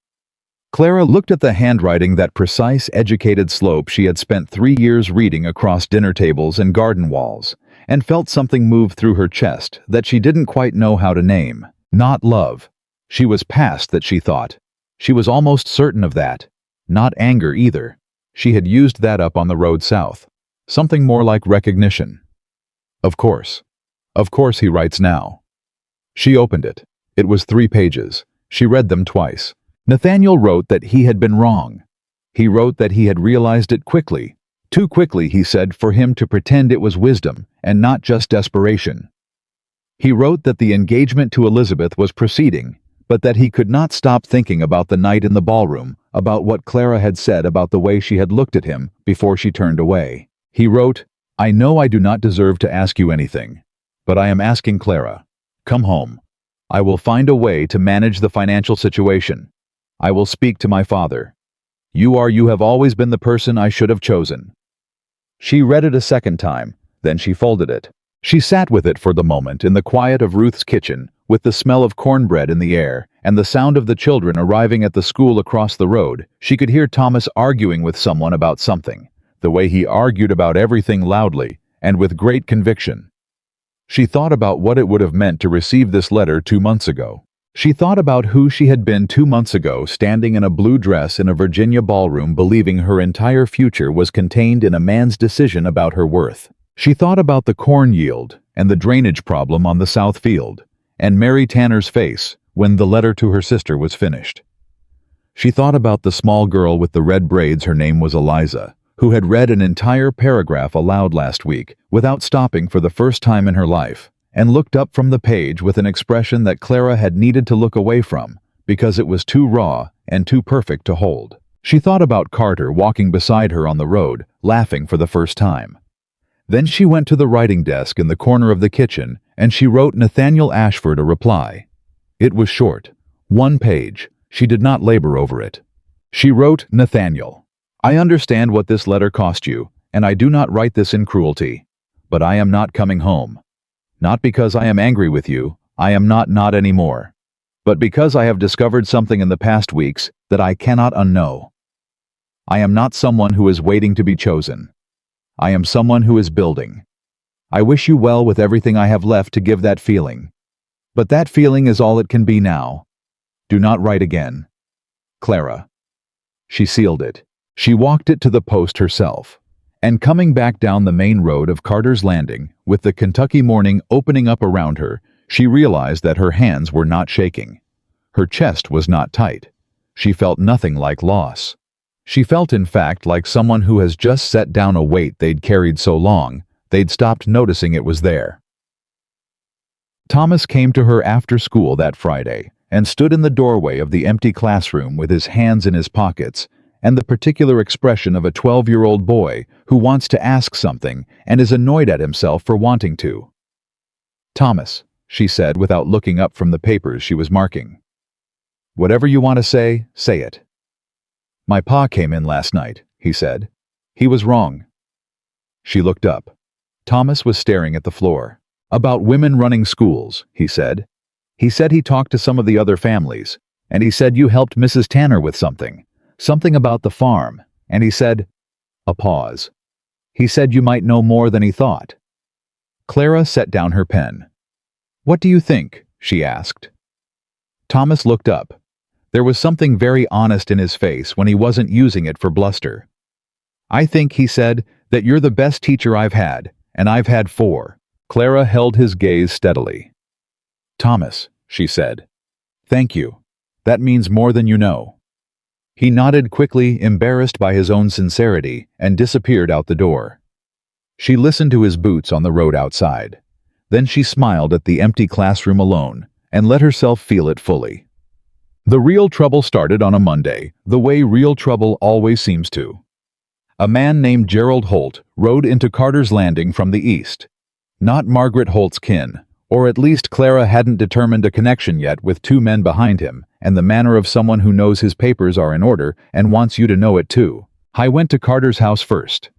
Clara looked at the handwriting, that precise, educated slope she had spent 3 years reading across dinner tables and garden walls, and felt something move through her chest that she didn't quite know how to name. Not love. She was past that, she thought. She was almost certain of that. Not anger either. She had used that up on the road south. Something more like recognition. Of course. Of course he writes now. She opened it. It was 3 pages. She read them twice. Nathaniel wrote that he had been wrong. He wrote that he had realized it quickly. Too quickly, he said, for him to pretend it was wisdom and not just desperation. He wrote that the engagement to Elizabeth was proceeding, but that he could not stop thinking about the night in the ballroom, about what Clara had said, about the way she had looked at him before she turned away. He wrote, "I know I do not deserve to ask you anything, but I am asking Clara. Come home. I will find a way to manage the financial situation. I will speak to my father. You have always been the person I should have chosen." She read it a second time, then she folded it. She sat with it for the moment in the quiet of Ruth's kitchen, with the smell of cornbread in the air and the sound of the children arriving at the school across the road. She could hear Thomas arguing with someone about something, the way he argued about everything, loudly and with great conviction. She thought about what it would have meant to receive this letter 2 months ago. She thought about who she had been 2 months ago, standing in a blue dress in a Virginia ballroom, believing her entire future was contained in a man's decision about her worth. She thought about the corn yield and the drainage problem on the south field, and Mary Tanner's face when the letter to her sister was finished. She thought about the small girl with the red braids, her name was Eliza, who had read an entire paragraph aloud last week without stopping for the first time in her life, and looked up from the page with an expression that Clara had needed to look away from because it was too raw and too perfect to hold. She thought about Carter walking beside her on the road, laughing for the first time. Then she went to the writing desk in the corner of the kitchen and she wrote Nathaniel Ashford a reply. It was short, 1 page. She did not labor over it. She wrote, "Nathaniel, I understand what this letter cost you, and I do not write this in cruelty. but I am not coming home. Not because I am angry with you, I am not anymore. But because I have discovered something in the past weeks that I cannot unknow. I am not someone who is waiting to be chosen. I am someone who is building. I wish you well with everything I have left to give that feeling. But that feeling is all it can be now. Do not write again. Clara. She sealed it. She walked it to the post herself. And coming back down the main road of Carter's Landing, with the Kentucky morning opening up around her, she realized that her hands were not shaking. Her chest was not tight. She felt nothing like loss. She felt, in fact, like someone who has just set down a weight they'd carried so long, they'd stopped noticing it was there. Thomas came to her after school that Friday and stood in the doorway of the empty classroom with his hands in his pockets and the particular expression of a 12-year-old boy who wants to ask something and is annoyed at himself for wanting to. "Thomas," she said without looking up from the papers she was marking. "Whatever you want to say it." "My pa came in last night," he said. "He was wrong." She looked up. Thomas was staring at the floor. "About women running schools," he said. "He said he talked to some of the other families, and he said you helped Mrs. Tanner with something about the farm, and he said—" A pause. "He said you might know more than he thought." Clara set down her pen. "What do you think?" she asked. Thomas looked up. There was something very honest in his face when he wasn't using it for bluster. "I think," he said, "that you're the best teacher I've had, and I've had 4. Clara held his gaze steadily. "Thomas," she said. "Thank you. That means more than you know." He nodded quickly, embarrassed by his own sincerity, and disappeared out the door. She listened to his boots on the road outside. Then she smiled at the empty classroom alone, and let herself feel it fully. The real trouble started on a Monday, the way real trouble always seems to. A man named Gerald Holt rode into Carter's Landing from the east. Not Margaret Holt's kin, or at least Clara hadn't determined a connection yet with 2 men behind him, and the manner of someone who knows his papers are in order and wants you to know it too. I went to Carter's house first.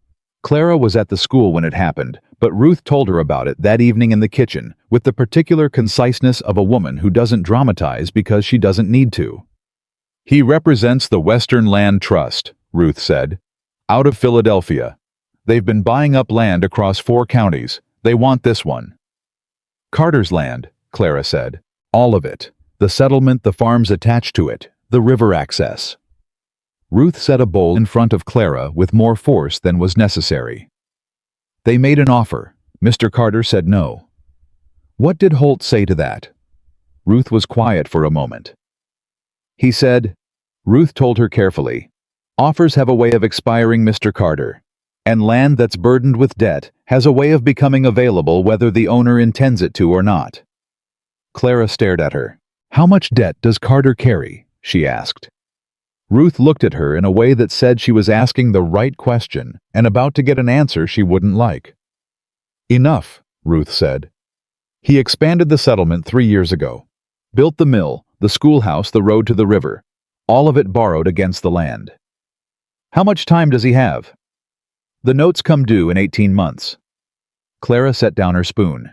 Clara was at the school when it happened, but Ruth told her about it that evening in the kitchen, with the particular conciseness of a woman who doesn't dramatize because she doesn't need to. "He represents the Western Land Trust," Ruth said. "Out of Philadelphia. They've been buying up land across 4 counties. They want this one." "Carter's land," Clara said. "All of it. The settlement, the farms attached to it, the river access." Ruth set a bowl in front of Clara with more force than was necessary. "They made an offer. Mr. Carter said no." "What did Holt say to that?" Ruth was quiet for a moment. "He said," Ruth told her carefully, "offers have a way of expiring, Mr. Carter. And land that's burdened with debt has a way of becoming available whether the owner intends it to or not." Clara stared at her. "How much debt does Carter carry?" she asked. Ruth looked at her in a way that said she was asking the right question and about to get an answer she wouldn't like. "Enough," Ruth said. "He expanded the settlement 3 years ago. Built the mill, the schoolhouse, the road to the river. All of it borrowed against the land." "How much time does he have?" "The notes come due in 18 months. Clara set down her spoon.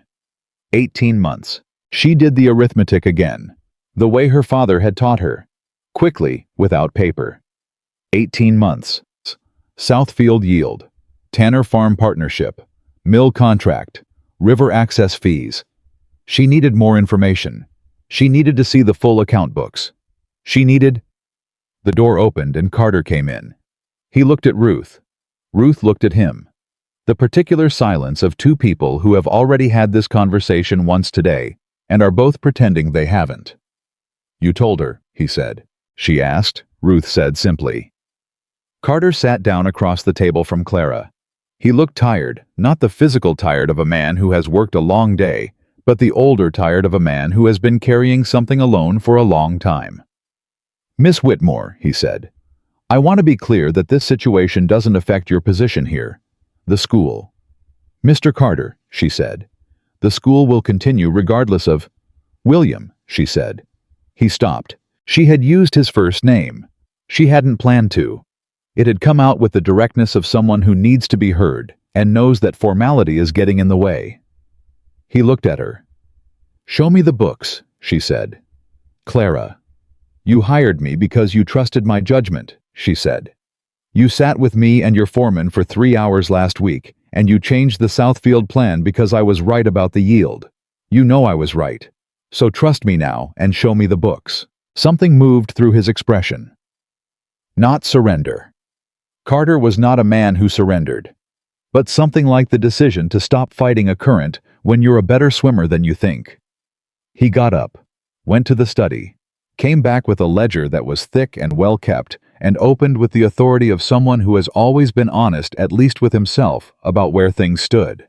18 months. She did the arithmetic again, the way her father had taught her. Quickly, without paper. 18 months. Southfield yield. Tanner Farm Partnership. Mill contract. River access fees. She needed more information. She needed to see the full account books. She needed— The door opened and Carter came in. He looked at Ruth. Ruth looked at him. The particular silence of 2 people who have already had this conversation once today and are both pretending they haven't. "You told her," he said. "She asked," Ruth said simply. Carter sat down across the table from Clara. He looked tired, not the physical tired of a man who has worked a long day, but the older tired of a man who has been carrying something alone for a long time. "Miss Whitmore," he said, "I want to be clear that this situation doesn't affect your position here. The school." "Mr. Carter," she said, "the school will continue regardless of—" "William," she said. He stopped. She had used his first name. She hadn't planned to. It had come out with the directness of someone who needs to be heard, and knows that formality is getting in the way. He looked at her. "Show me the books," she said. "Clara, you hired me because you trusted my judgment," she said. "You sat with me and your foreman for 3 hours last week, and you changed the Southfield plan because I was right about the yield. You know I was right. So trust me now and show me the books." Something moved through his expression. Not surrender. Carter was not a man who surrendered, but something like the decision to stop fighting a current when you're a better swimmer than you think. He got up, went to the study, came back with a ledger that was thick and well kept, and opened with the authority of someone who has always been honest, at least with himself, about where things stood.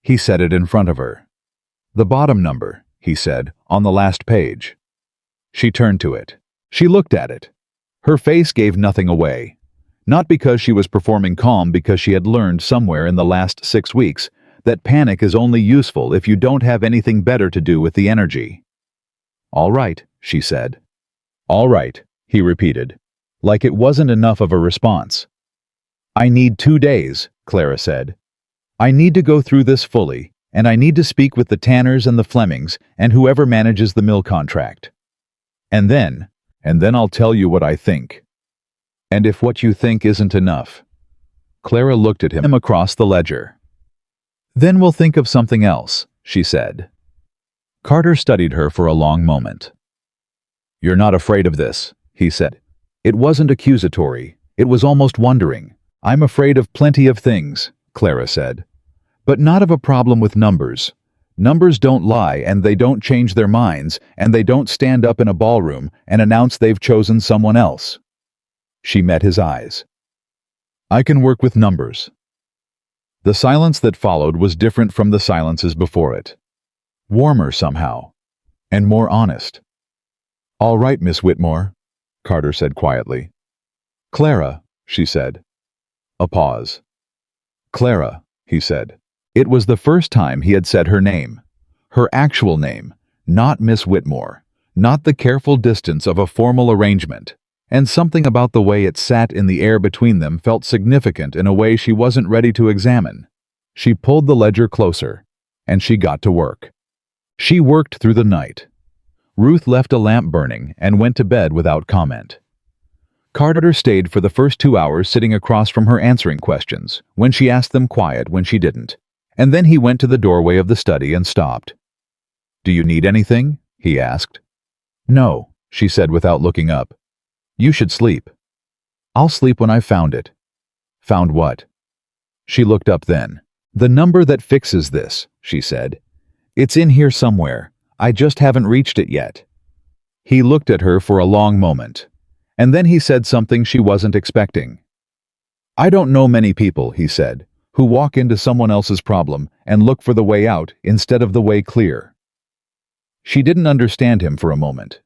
He set it in front of her. "The bottom number," he said, "on the last page." She turned to it. She looked at it. Her face gave nothing away. Not because she was performing calm, because she had learned somewhere in the last 6 weeks that panic is only useful if you don't have anything better to do with the energy. "All right," she said. "All right," he repeated, like it wasn't enough of a response. "I need 2 days," Clara said. "I need to go through this fully, and I need to speak with the Tanners and the Flemings and whoever manages the mill contract. And then I'll tell you what I think. And if what you think isn't enough." Clara looked at him across the ledger. "Then we'll think of something else," she said. Carter studied her for a long moment. "You're not afraid of this," he said. It wasn't accusatory, it was almost wondering. "I'm afraid of plenty of things," Clara said. "But not of a problem with numbers. Numbers don't lie, and they don't change their minds, and they don't stand up in a ballroom and announce they've chosen someone else." She met his eyes. "I can work with numbers." The silence that followed was different from the silences before it. Warmer somehow, and more honest. "All right, Miss Whitmore," Carter said quietly. "Clara," she said. A pause. "Clara," he said. It was the first time he had said her name. Her actual name, not Miss Whitmore, not the careful distance of a formal arrangement. And something about the way it sat in the air between them felt significant in a way she wasn't ready to examine. She pulled the ledger closer, and she got to work. She worked through the night. Ruth left a lamp burning and went to bed without comment. Carter stayed for the first 2 hours sitting across from her answering questions, when she asked them quiet when she didn't. And then he went to the doorway of the study and stopped. "Do you need anything?" he asked. "No," she said without looking up. "You should sleep." "I'll sleep when I've found it." "Found what?" She looked up then. "The number that fixes this," she said. "It's in here somewhere. I just haven't reached it yet." He looked at her for a long moment, and then he said something she wasn't expecting. "I don't know many people," he said, "who walk into someone else's problem and look for the way out instead of the way clear." She didn't understand him for a moment.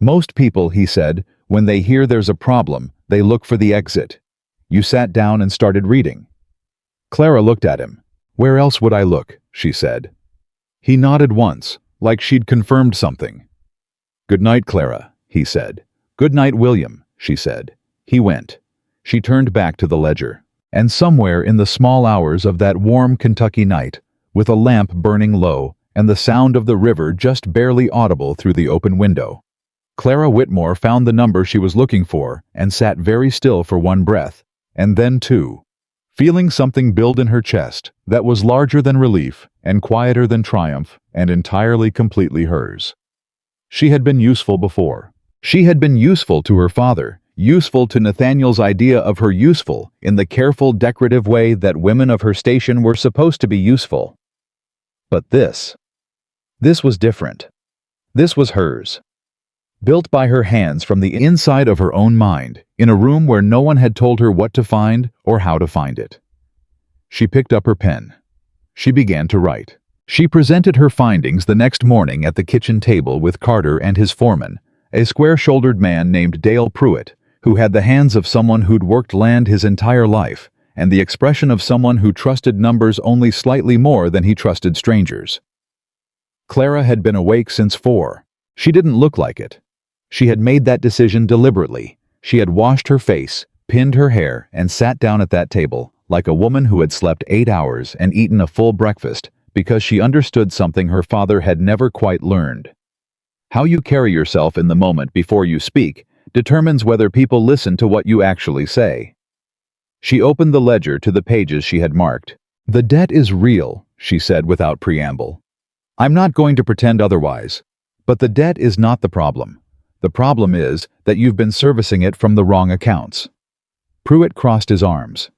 "Most people," he said, "when they hear there's a problem, they look for the exit. You sat down and started reading." Clara looked at him. "Where else would I look?" she said. He nodded once, like she'd confirmed something. "Good night, Clara," he said. "Good night, William," she said. He went. She turned back to the ledger. And somewhere in the small hours of that warm Kentucky night, with a lamp burning low and the sound of the river just barely audible through the open window, Clara Whitmore found the number she was looking for and sat very still for one breath, and then two, feeling something build in her chest that was larger than relief and quieter than triumph and entirely completely hers. She had been useful before. She had been useful to her father, useful to Nathaniel's idea of her, useful in the careful, decorative way that women of her station were supposed to be useful. But this was different. This was hers. Built by her hands from the inside of her own mind, in a room where no one had told her what to find or how to find it. She picked up her pen. She began to write. She presented her findings the next morning at the kitchen table with Carter and his foreman, a square-shouldered man named Dale Pruitt, who had the hands of someone who'd worked land his entire life, and the expression of someone who trusted numbers only slightly more than he trusted strangers. Clara had been awake since 4. She didn't look like it. She had made that decision deliberately. She had washed her face, pinned her hair, and sat down at that table, like a woman who had slept 8 hours and eaten a full breakfast, because she understood something her father had never quite learned. How you carry yourself in the moment before you speak determines whether people listen to what you actually say. She opened the ledger to the pages she had marked. "The debt is real," she said without preamble. "I'm not going to pretend otherwise. But the debt is not the problem. The problem is that you've been servicing it from the wrong accounts." Pruitt crossed his arms.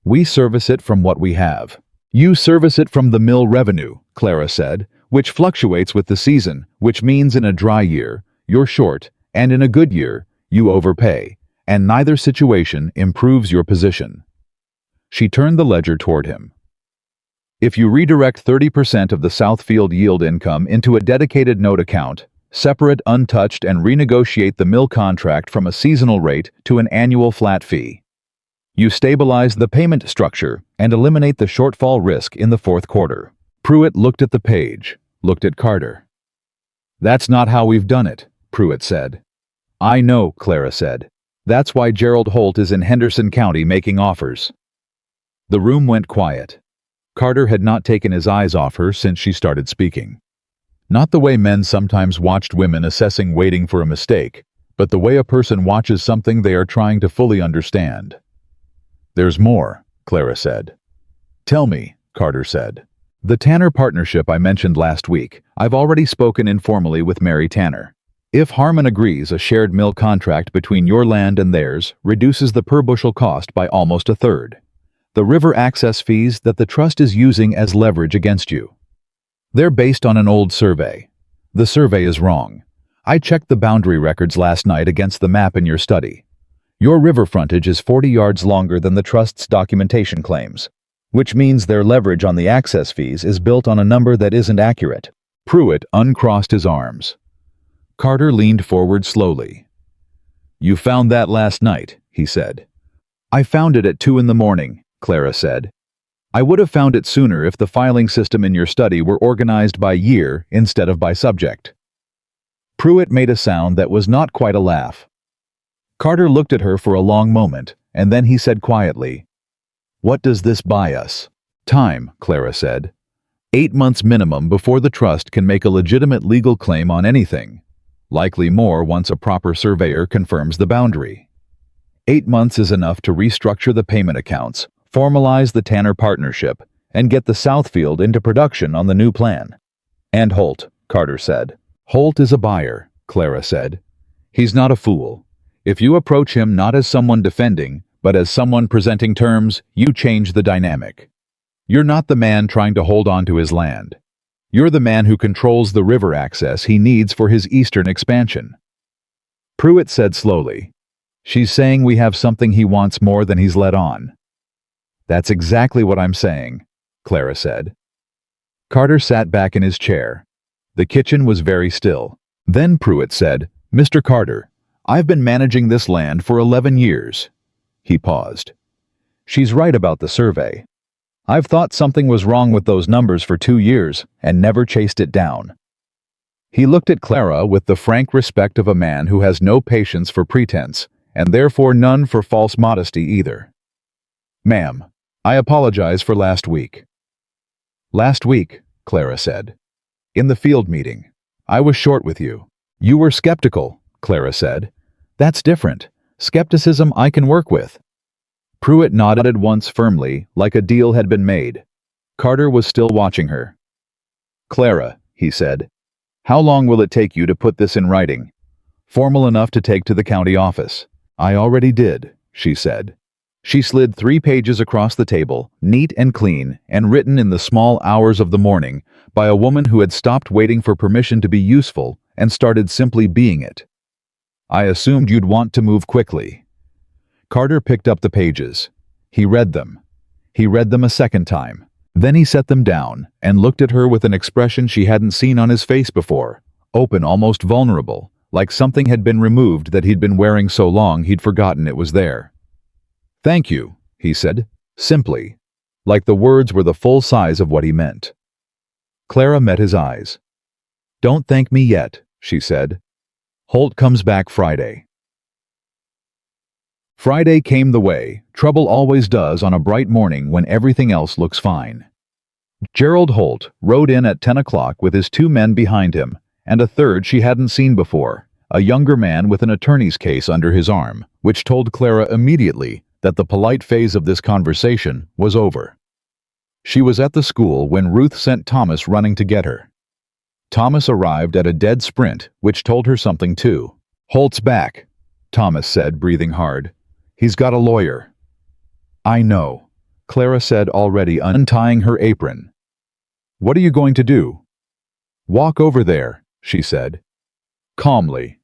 "We service it from what we have." "You service it from the mill revenue," Clara said, "which fluctuates with the season, which means in a dry year, you're short, and in a good year, you overpay, and neither situation improves your position." She turned the ledger toward him. "If you redirect 30% of the Southfield yield income into a dedicated note account, separate, untouched, and renegotiate the mill contract from a seasonal rate to an annual flat fee. You stabilize the payment structure and eliminate the shortfall risk in the fourth quarter." Pruitt looked at the page, looked at Carter. "That's not how we've done it," Pruitt said. "I know," Clara said. "That's why Gerald Holt is in Henderson County making offers." The room went quiet. Carter had not taken his eyes off her since she started speaking. Not the way men sometimes watched women assessing waiting for a mistake, but the way a person watches something they are trying to fully understand. "There's more," Clara said. "Tell me," Carter said. "The Tanner partnership I mentioned last week, I've already spoken informally with Mary Tanner. If Harmon agrees, a shared mill contract between your land and theirs reduces the per bushel cost by almost a third. The river access fees that the trust is using as leverage against you. They're based on an old survey. The survey is wrong. I checked the boundary records last night against the map in your study. Your river frontage is 40 yards longer than the trust's documentation claims, which means their leverage on the access fees is built on a number that isn't accurate." Pruitt uncrossed his arms. Carter leaned forward slowly. "You found that last night," he said. "I found it at 2 in the morning, Clara said. "I would have found it sooner if the filing system in your study were organized by year instead of by subject." Pruitt made a sound that was not quite a laugh. Carter looked at her for a long moment, and then he said quietly, "What does this buy us?" "Time," Clara said. 8 months minimum before the trust can make a legitimate legal claim on anything. Likely more once a proper surveyor confirms the boundary. 8 months is enough to restructure the payment accounts, formalize the Tanner partnership, and get the Southfield into production on the new plan." "And Holt," Carter said. "Holt is a buyer," Clara said. "He's not a fool. If you approach him not as someone defending, but as someone presenting terms, you change the dynamic. You're not the man trying to hold on to his land. You're the man who controls the river access he needs for his eastern expansion." Pruitt said slowly, "She's saying we have something he wants more than he's let on." "That's exactly what I'm saying," Clara said. Carter sat back in his chair. The kitchen was very still. Then Pruitt said, "Mr. Carter, I've been managing this land for 11 years. He paused. "She's right about the survey. I've thought something was wrong with those numbers for 2 years and never chased it down." He looked at Clara with the frank respect of a man who has no patience for pretense, and therefore none for false modesty either. "Ma'am, I apologize for last week." "Last week," Clara said. "In the field meeting. I was short with you. You were skeptical," Clara said. "That's different. Skepticism I can work with." Pruitt nodded once firmly, like a deal had been made. Carter was still watching her. "Clara," he said, "how long will it take you to put this in writing? Formal enough to take to the county office." "I already did," she said. She slid 3 pages across the table, neat and clean, and written in the small hours of the morning by a woman who had stopped waiting for permission to be useful and started simply being it. "I assumed you'd want to move quickly." Carter picked up the pages. He read them. He read them a second time. Then he set them down and looked at her with an expression she hadn't seen on his face before, open, almost vulnerable, like something had been removed that he'd been wearing so long he'd forgotten it was there. "Thank you," he said, simply, like the words were the full size of what he meant. Clara met his eyes. "Don't thank me yet," she said. "Holt comes back Friday." Friday came the way trouble always does on a bright morning when everything else looks fine. Gerald Holt rode in at 10 o'clock with his 2 men behind him, and a third she hadn't seen before, a younger man with an attorney's case under his arm, which told Clara immediately that the polite phase of this conversation was over. She was at the school when Ruth sent Thomas running to get her. Thomas arrived at a dead sprint, which told her something too. "Holt's back," Thomas said, breathing hard. "He's got a lawyer." "I know," Clara said, already untying her apron. "What are you going to do?" "Walk over there," she said. Calmly.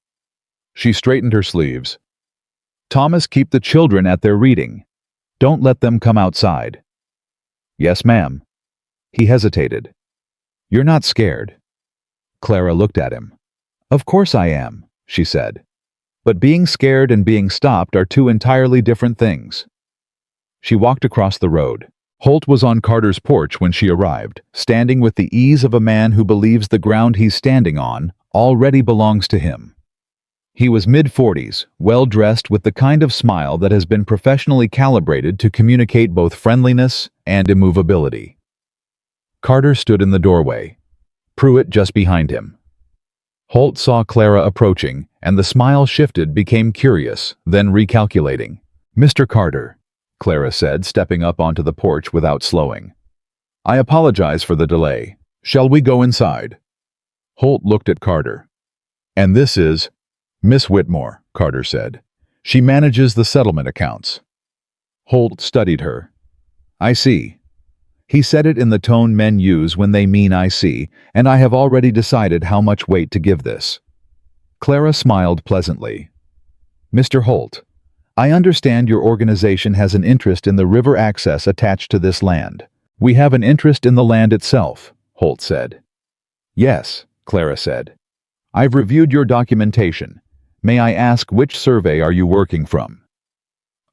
She straightened her sleeves. "Thomas, keep the children at their reading. Don't let them come outside." "Yes, ma'am." He hesitated. "You're not scared?" Clara looked at him. "Of course I am," she said. "But being scared and being stopped are two entirely different things." She walked across the road. Holt was on Carter's porch when she arrived, standing with the ease of a man who believes the ground he's standing on already belongs to him. He was mid-40s, well-dressed with the kind of smile that has been professionally calibrated to communicate both friendliness and immovability. Carter stood in the doorway, Pruitt just behind him. Holt saw Clara approaching, and the smile shifted, became curious, then recalculating. "Mr. Carter," Clara said, stepping up onto the porch without slowing. "I apologize for the delay. Shall we go inside?" Holt looked at Carter. "And this is Miss Whitmore," Carter said. "She manages the settlement accounts." Holt studied her. "I see." He said it in the tone men use when they mean "I see," and I have already decided how much weight to give this. Clara smiled pleasantly. "Mr. Holt, I understand your organization has an interest in the river access attached to this land." "We have an interest in the land itself," Holt said. "Yes," Clara said. "I've reviewed your documentation. May I ask, which survey are you working from?"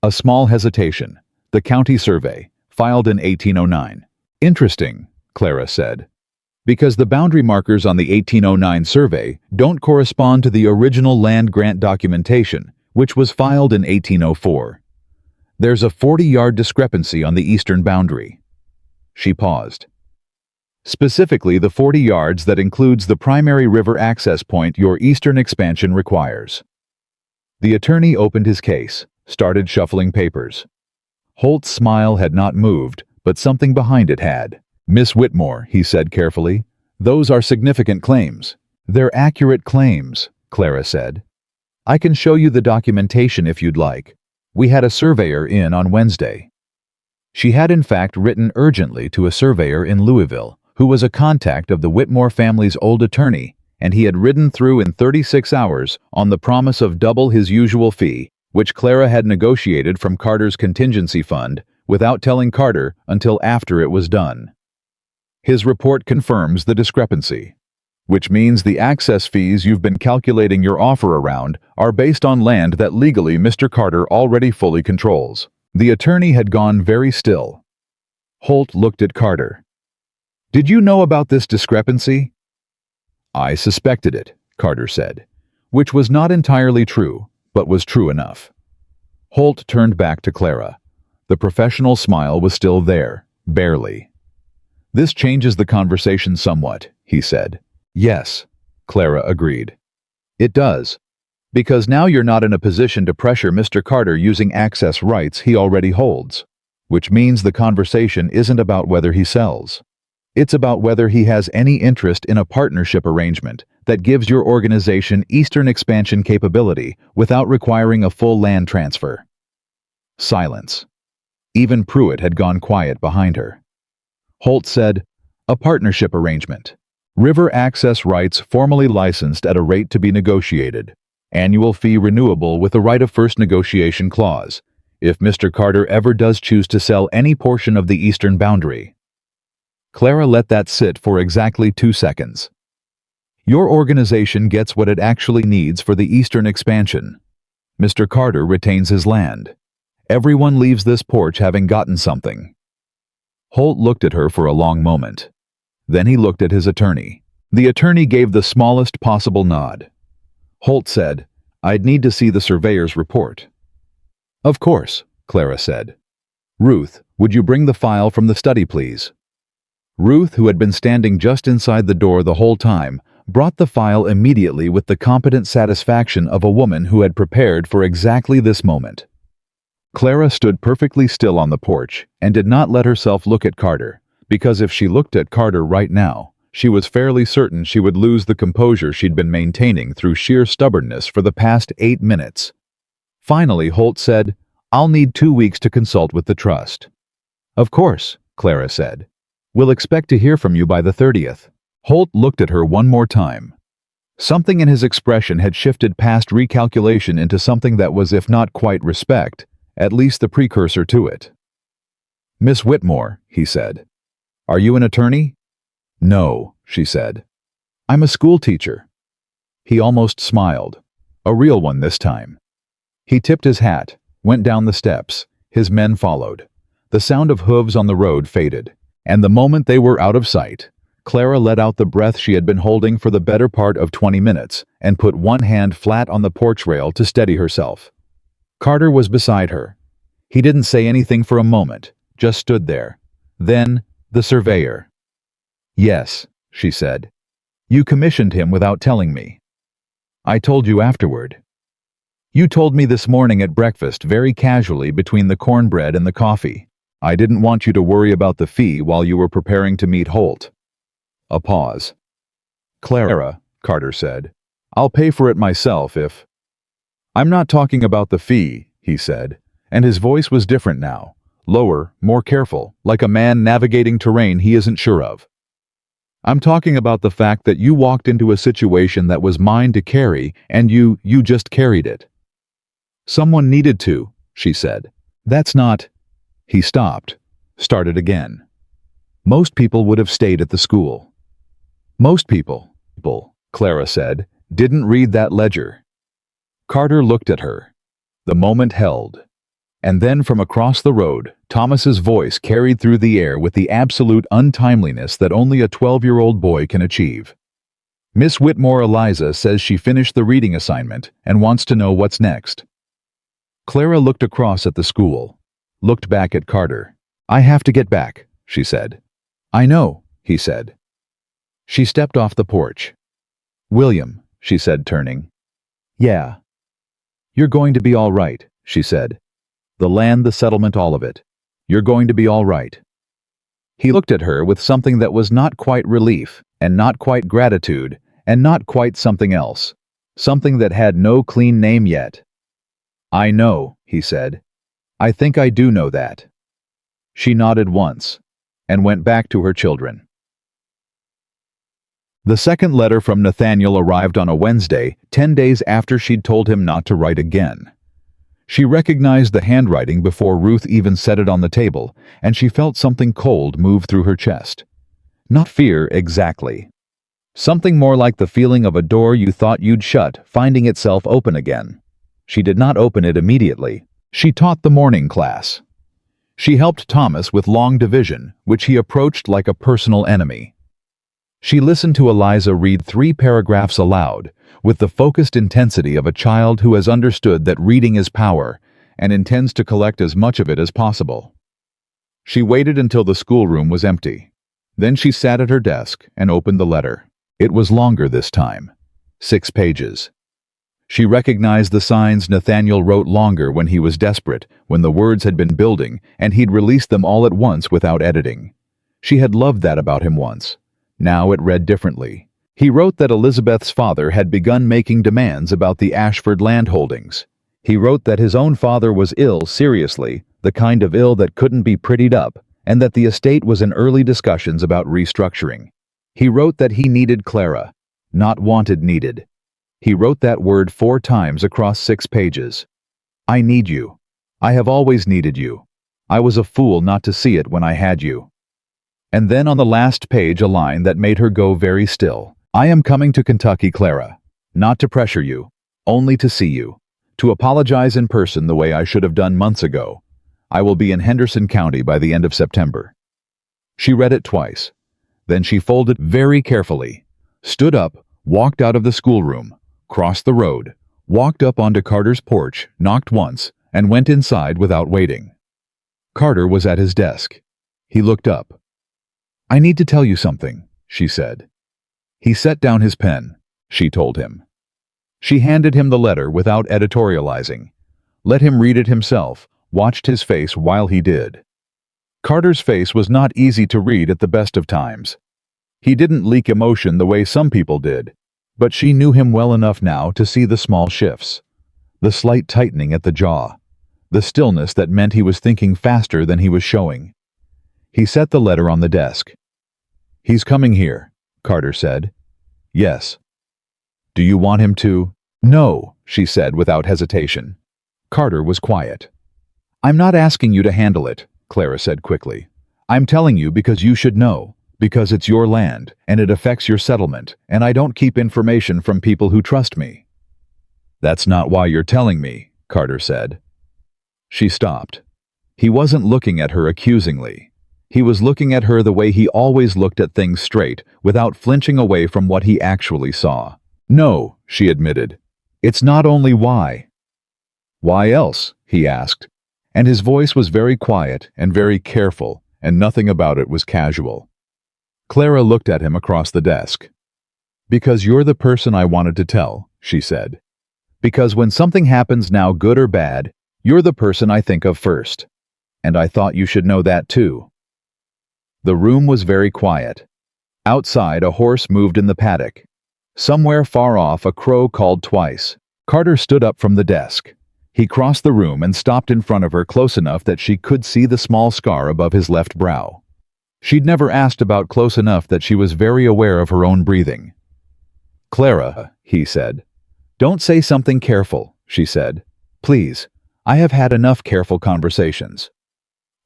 A small hesitation. "The county survey, filed in 1809. "Interesting," Clara said. "Because the boundary markers on the 1809 survey don't correspond to the original land grant documentation, which was filed in 1804. There's a 40-yard discrepancy on the eastern boundary." She paused. "Specifically the 40 yards that includes the primary river access point your eastern expansion requires." The attorney opened his case, started shuffling papers. Holt's smile had not moved, but something behind it had. "Miss Whitmore," he said carefully, "those are significant claims." "They're accurate claims," Clara said. "I can show you the documentation if you'd like. We had a surveyor in on Wednesday." She had in fact written urgently to a surveyor in Louisville, who was a contact of the Whitmore family's old attorney, and he had ridden through in 36 hours on the promise of double his usual fee, which Clara had negotiated from Carter's contingency fund, without telling Carter until after it was done. His report confirms the discrepancy, which means the access fees you've been calculating your offer around are based on land that legally Mr. Carter already fully controls. The attorney had gone very still. Holt looked at Carter. "Did you know about this discrepancy?" "I suspected it," Carter said, which was not entirely true, but was true enough. Holt turned back to Clara. The professional smile was still there, barely. "This changes the conversation somewhat," he said. "Yes," Clara agreed. "It does. Because now you're not in a position to pressure Mr. Carter using access rights he already holds, which means the conversation isn't about whether he sells. It's about whether he has any interest in a partnership arrangement that gives your organization eastern expansion capability without requiring a full land transfer." Silence. Even Pruitt had gone quiet behind her. Holt said, "A partnership arrangement. River access rights formally licensed at a rate to be negotiated. Annual fee renewable with a right of first negotiation clause, if Mr. Carter ever does choose to sell any portion of the eastern boundary." Clara let that sit for exactly 2 seconds. "Your organization gets what it actually needs for the eastern expansion. Mr. Carter retains his land. Everyone leaves this porch having gotten something." Holt looked at her for a long moment. Then he looked at his attorney. The attorney gave the smallest possible nod. Holt said, "I'd need to see the surveyor's report." "Of course," Clara said. "Ruth, would you bring the file from the study, please?" Ruth, who had been standing just inside the door the whole time, brought the file immediately with the competent satisfaction of a woman who had prepared for exactly this moment. Clara stood perfectly still on the porch and did not let herself look at Carter, because if she looked at Carter right now, she was fairly certain she would lose the composure she'd been maintaining through sheer stubbornness for the past 8 minutes. Finally, Holt said, "I'll need 2 weeks to consult with the trust." "Of course," Clara said. "We'll expect to hear from you by the 30th. Holt looked at her one more time. Something in his expression had shifted past recalculation into something that was, if not quite respect, at least the precursor to it. "Miss Whitmore," he said. "Are you an attorney?" "No," she said. "I'm a school teacher." He almost smiled. A real one this time. He tipped his hat, went down the steps. His men followed. The sound of hooves on the road faded, and the moment they were out of sight, Clara let out the breath she had been holding for the better part of 20 minutes and put one hand flat on the porch rail to steady herself. Carter was beside her. He didn't say anything for a moment, just stood there. Then, the surveyor. "Yes," she said. "You commissioned him without telling me." "I told you afterward." "You told me this morning at breakfast very casually between the cornbread and the coffee. I didn't want you to worry about the fee while you were preparing to meet Holt." A pause. "Clara," Carter said, "I'll pay for it myself if—" "I'm not talking about the fee," he said, and his voice was different now, lower, more careful, like a man navigating terrain he isn't sure of. "I'm talking about the fact that you walked into a situation that was mine to carry, and you just carried it." "Someone needed to," she said. "That's not—" He stopped, started again. "Most people would have stayed at the school." "Most people," Clara said, "didn't read that ledger." Carter looked at her. The moment held. And then from across the road, Thomas's voice carried through the air with the absolute untimeliness that only a 12-year-old boy can achieve. "Miss Whitmore Eliza says she finished the reading assignment and wants to know what's next." Clara looked across at the school, looked back at Carter. "I have to get back," she said. "I know," he said. She stepped off the porch. "William," she said, turning. "Yeah." "You're going to be all right," she said. "The land, the settlement, all of it. You're going to be all right." He looked at her with something that was not quite relief, and not quite gratitude, and not quite something else. Something that had no clean name yet. "I know," he said. "I think I do know that." She nodded once, and went back to her children. The second letter from Nathaniel arrived on a Wednesday, 10 days after she'd told him not to write again. She recognized the handwriting before Ruth even set it on the table, and she felt something cold move through her chest. Not fear exactly. Something more like the feeling of a door you thought you'd shut, finding itself open again. She did not open it immediately. She taught the morning class. She helped Thomas with long division, which he approached like a personal enemy. She listened to Eliza read 3 paragraphs aloud, with the focused intensity of a child who has understood that reading is power and intends to collect as much of it as possible. She waited until the schoolroom was empty. Then she sat at her desk and opened the letter. It was longer this time. 6 pages. She recognized the signs Nathaniel wrote longer when he was desperate, when the words had been building, and he'd released them all at once without editing. She had loved that about him once. Now it read differently. He wrote that Elizabeth's father had begun making demands about the Ashford land holdings. He wrote that his own father was ill seriously, the kind of ill that couldn't be prettied up, and that the estate was in early discussions about restructuring. He wrote that he needed Clara. Not wanted, needed. He wrote that word 4 times across 6 pages. "I need you. I have always needed you. I was a fool not to see it when I had you." And then on the last page a line that made her go very still. "I am coming to Kentucky, Clara. Not to pressure you. Only to see you. To apologize in person the way I should have done months ago. I will be in Henderson County by the end of September." She read it twice. Then she folded very carefully, stood up, walked out of the schoolroom, crossed the road, walked up onto Carter's porch, knocked once, and went inside without waiting. Carter was at his desk. He looked up. "I need to tell you something," she said. He set down his pen. She told him. She handed him the letter without editorializing. Let him read it himself, watched his face while he did. Carter's face was not easy to read at the best of times. He didn't leak emotion the way some people did, but she knew him well enough now to see the small shifts, the slight tightening at the jaw, the stillness that meant he was thinking faster than he was showing. He set the letter on the desk. "He's coming here," Carter said. "Yes." "Do you want him to?" "No," she said without hesitation. Carter was quiet. "I'm not asking you to handle it," Clara said quickly. "I'm telling you because you should know, because it's your land, and it affects your settlement, and I don't keep information from people who trust me." "That's not why you're telling me," Carter said. She stopped. He wasn't looking at her accusingly. He was looking at her the way he always looked at things, straight, without flinching away from what he actually saw. "No," she admitted. "It's not only why." "Why else?" he asked, and his voice was very quiet and very careful, and nothing about it was casual. Clara looked at him across the desk. "Because you're the person I wanted to tell," she said. "Because when something happens now, good or bad, you're the person I think of first. And I thought you should know that too." The room was very quiet. Outside, a horse moved in the paddock. Somewhere far off, a crow called twice. Carter stood up from the desk. He crossed the room and stopped in front of her, close enough that she could see the small scar above his left brow. She'd never asked about close enough that she was very aware of her own breathing. "Clara," he said. "Don't say something careful," she said. "Please, I have had enough careful conversations."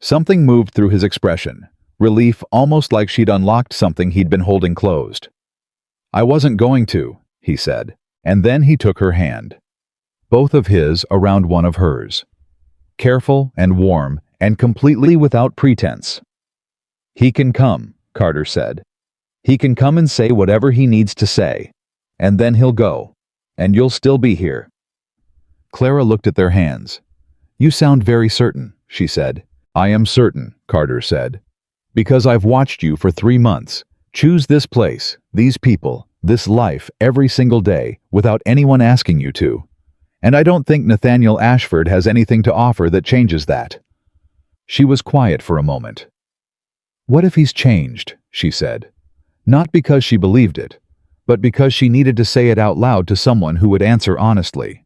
Something moved through his expression. Relief, almost like she'd unlocked something he'd been holding closed. "I wasn't going to," he said, and then he took her hand. Both of his around one of hers. Careful and warm and completely without pretense. "He can come," Carter said. "He can come and say whatever he needs to say. And then he'll go. And you'll still be here." Clara looked at their hands. "You sound very certain," she said. "I am certain," Carter said. "Because I've watched you for 3 months. Choose this place, these people, this life every single day without anyone asking you to. And I don't think Nathaniel Ashford has anything to offer that changes that." She was quiet for a moment. "What if he's changed?" she said. Not because she believed it, but because she needed to say it out loud to someone who would answer honestly.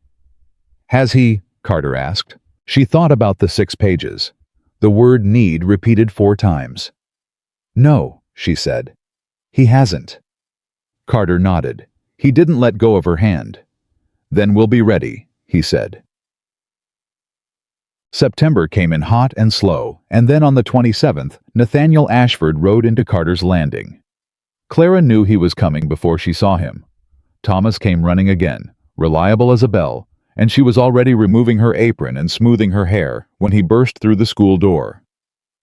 "Has he?" Carter asked. She thought about the 6 pages. The word need repeated 4 times. "No," she said. "He hasn't." Carter nodded. He didn't let go of her hand. "Then we'll be ready," he said. September came in hot and slow, and then on the 27th, Nathaniel Ashford rode into Carter's Landing. Clara knew he was coming before she saw him. Thomas came running again, reliable as a bell, and she was already removing her apron and smoothing her hair when he burst through the school door.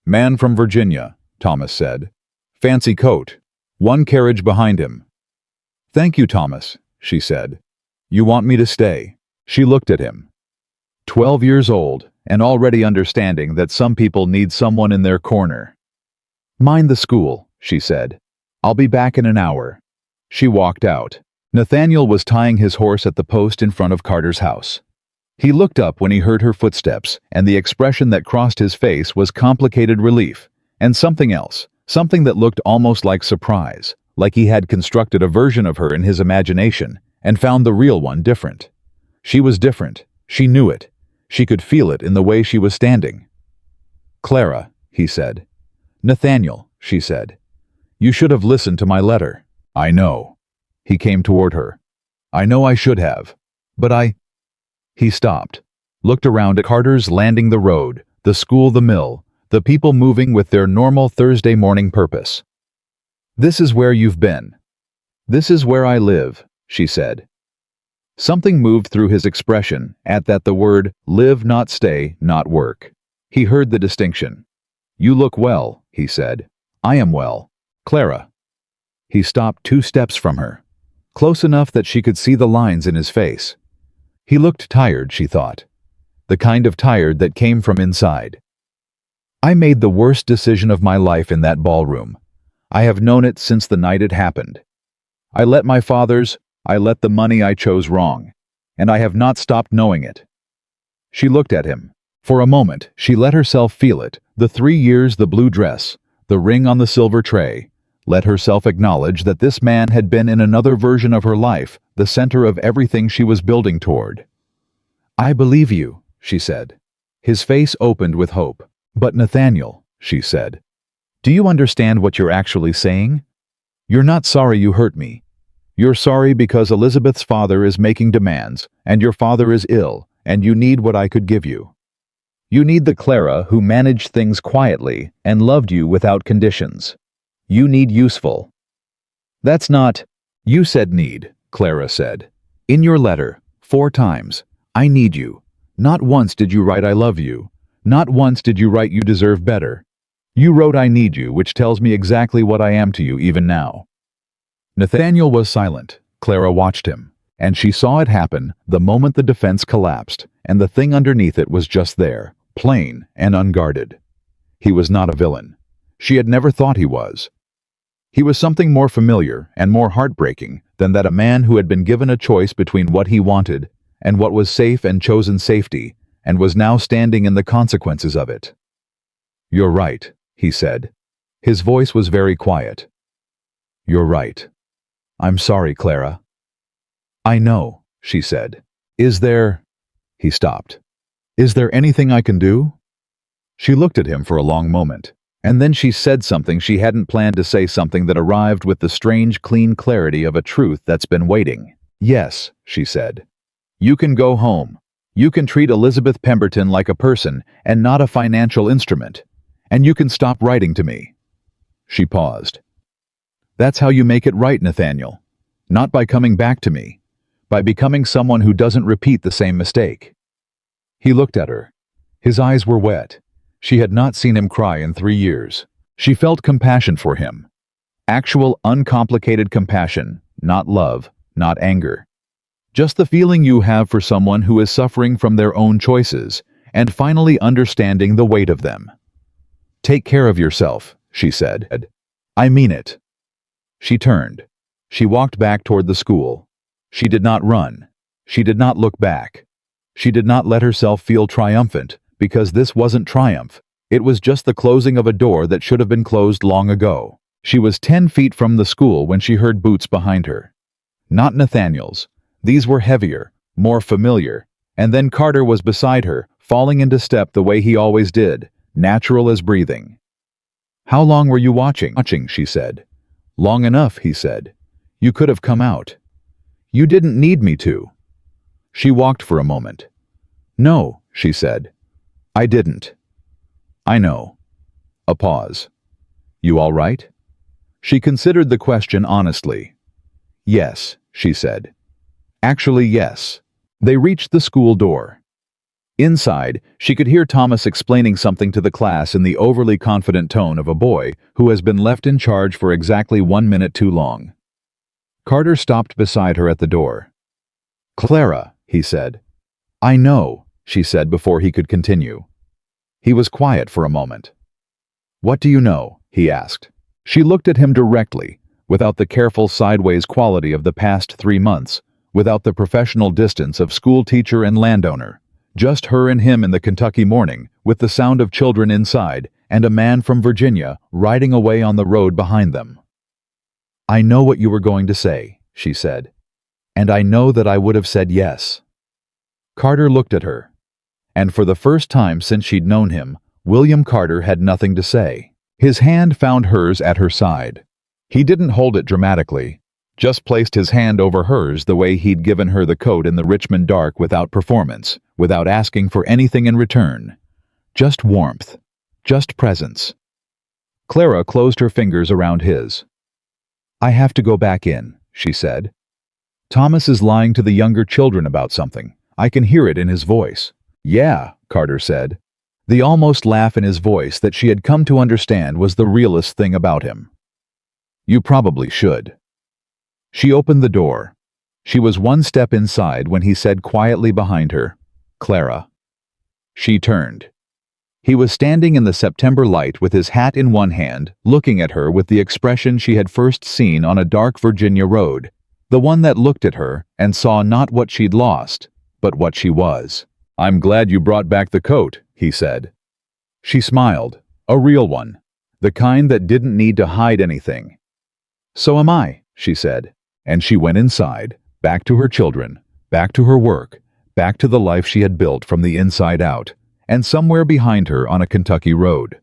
"Man from Virginia," Thomas said. "Fancy coat. 1 carriage behind him." "Thank you, Thomas," she said. "You want me to stay?" She looked at him. 12 years old, and already understanding that some people need someone in their corner. "Mind the school," she said. "I'll be back in an hour." She walked out. Nathaniel was tying his horse at the post in front of Carter's house. He looked up when he heard her footsteps, and the expression that crossed his face was complicated relief, and something else, something that looked almost like surprise, like he had constructed a version of her in his imagination and found the real one different. She was different. She knew it. She could feel it in the way she was standing. "Clara," he said. "Nathaniel," she said. "You should have listened to my letter." "I know." He came toward her. "I know I should have. But He stopped, looked around at Carter's Landing, the road, the school, the mill, the people moving with their normal Thursday morning purpose. "This is where you've been." "This is where I live," she said. Something moved through his expression at that, the word live, not stay, not work. He heard the distinction. "You look well," he said. "I am well. Clara." He stopped 2 steps from her, close enough that she could see the lines in his face. He looked tired, she thought. the kind of tired that came from inside. I made the worst decision of my life in that ballroom. I have known it since the night it happened. I let the money I chose wrong, and I have not stopped knowing it. She looked at him. For a moment, she let herself feel it, the 3 years, the blue dress, the ring on the silver tray. Let herself acknowledge that this man had been in another version of her life, the center of everything she was building toward. "I believe you," she said. His face opened with hope. "But Nathaniel," she said, "do you understand what you're actually saying? You're not sorry you hurt me. You're sorry because Elizabeth's father is making demands, and your father is ill, and you need what I could give you. You need the Clara who managed things quietly and loved you without conditions. You need useful." "That's not—" "You said need," Clara said. "In your letter, 4 times. I need you. Not once did you write I love you. Not once did you write you deserve better. You wrote I need you, which tells me exactly what I am to you even now." Nathaniel was silent. Clara watched him, and she saw it happen the moment the defense collapsed, and the thing underneath it was just there, plain and unguarded. He was not a villain. She had never thought he was. He was something more familiar and more heartbreaking than that, a man who had been given a choice between what he wanted and what was safe and chosen safety, and was now standing in the consequences of it. "You're right," he said. His voice was very quiet. "You're right. I'm sorry, Clara." "I know," she said. "Is there—" He stopped. "Is there anything I can do?" She looked at him for a long moment, and then she said something she hadn't planned to say, something that arrived with the strange, clean clarity of a truth that's been waiting. "Yes," she said. "You can go home. You can treat Elizabeth Pemberton like a person and not a financial instrument. And you can stop writing to me." She paused. "That's how you make it right, Nathaniel. Not by coming back to me. By becoming someone who doesn't repeat the same mistake." He looked at her. His eyes were wet. She had not seen him cry in 3 years. She felt compassion for him. Actual, uncomplicated compassion, not love, not anger. Just the feeling you have for someone who is suffering from their own choices, and finally understanding the weight of them. "Take care of yourself," she said. "I mean it." She turned. She walked back toward the school. She did not run. She did not look back. She did not let herself feel triumphant, because this wasn't triumph. It was just the closing of a door that should have been closed long ago. She was 10 feet from the school when she heard boots behind her. Not Nathaniel's. These were heavier, more familiar, and then Carter was beside her, falling into step the way he always did, natural as breathing. "How long were you watching?" "Watching," she said. "Long enough," he said. "You could have come out. You didn't need me to." She walked for a moment. "No," she said. "I didn't." "I know." A pause. "You all right?" She considered the question honestly. "Yes," she said. "Actually, yes." They reached the school door. Inside, she could hear Thomas explaining something to the class in the overly confident tone of a boy who has been left in charge for exactly 1 minute too long. Carter stopped beside her at the door. "Clara," he said. "I know," she said before he could continue. He was quiet for a moment. "What do you know?" he asked. She looked at him directly, without the careful sideways quality of the past 3 months, without the professional distance of school teacher and landowner. Just her and him in the Kentucky morning, with the sound of children inside, and a man from Virginia riding away on the road behind them. "I know what you were going to say," she said. "And I know that I would have said yes." Carter looked at her. And for the first time since she'd known him, William Carter had nothing to say. His hand found hers at her side. He didn't hold it dramatically, just placed his hand over hers the way he'd given her the coat in the Richmond dark, without performance, without asking for anything in return. Just warmth. Just presence. Clara closed her fingers around his. "I have to go back in," she said. "Thomas is lying to the younger children about something. I can hear it in his voice." "Yeah," Carter said. The almost laugh in his voice that she had come to understand was the realest thing about him. "You probably should." She opened the door. She was 1 step inside when he said quietly behind her, "Clara." She turned. He was standing in the September light with his hat in one hand, looking at her with the expression she had first seen on a dark Virginia road, the one that looked at her and saw not what she'd lost, but what she was. "I'm glad you brought back the coat," he said. She smiled, a real one, the kind that didn't need to hide anything. "So am I," she said, and she went inside, back to her children, back to her work, back to the life she had built from the inside out, and somewhere behind her on a Kentucky road,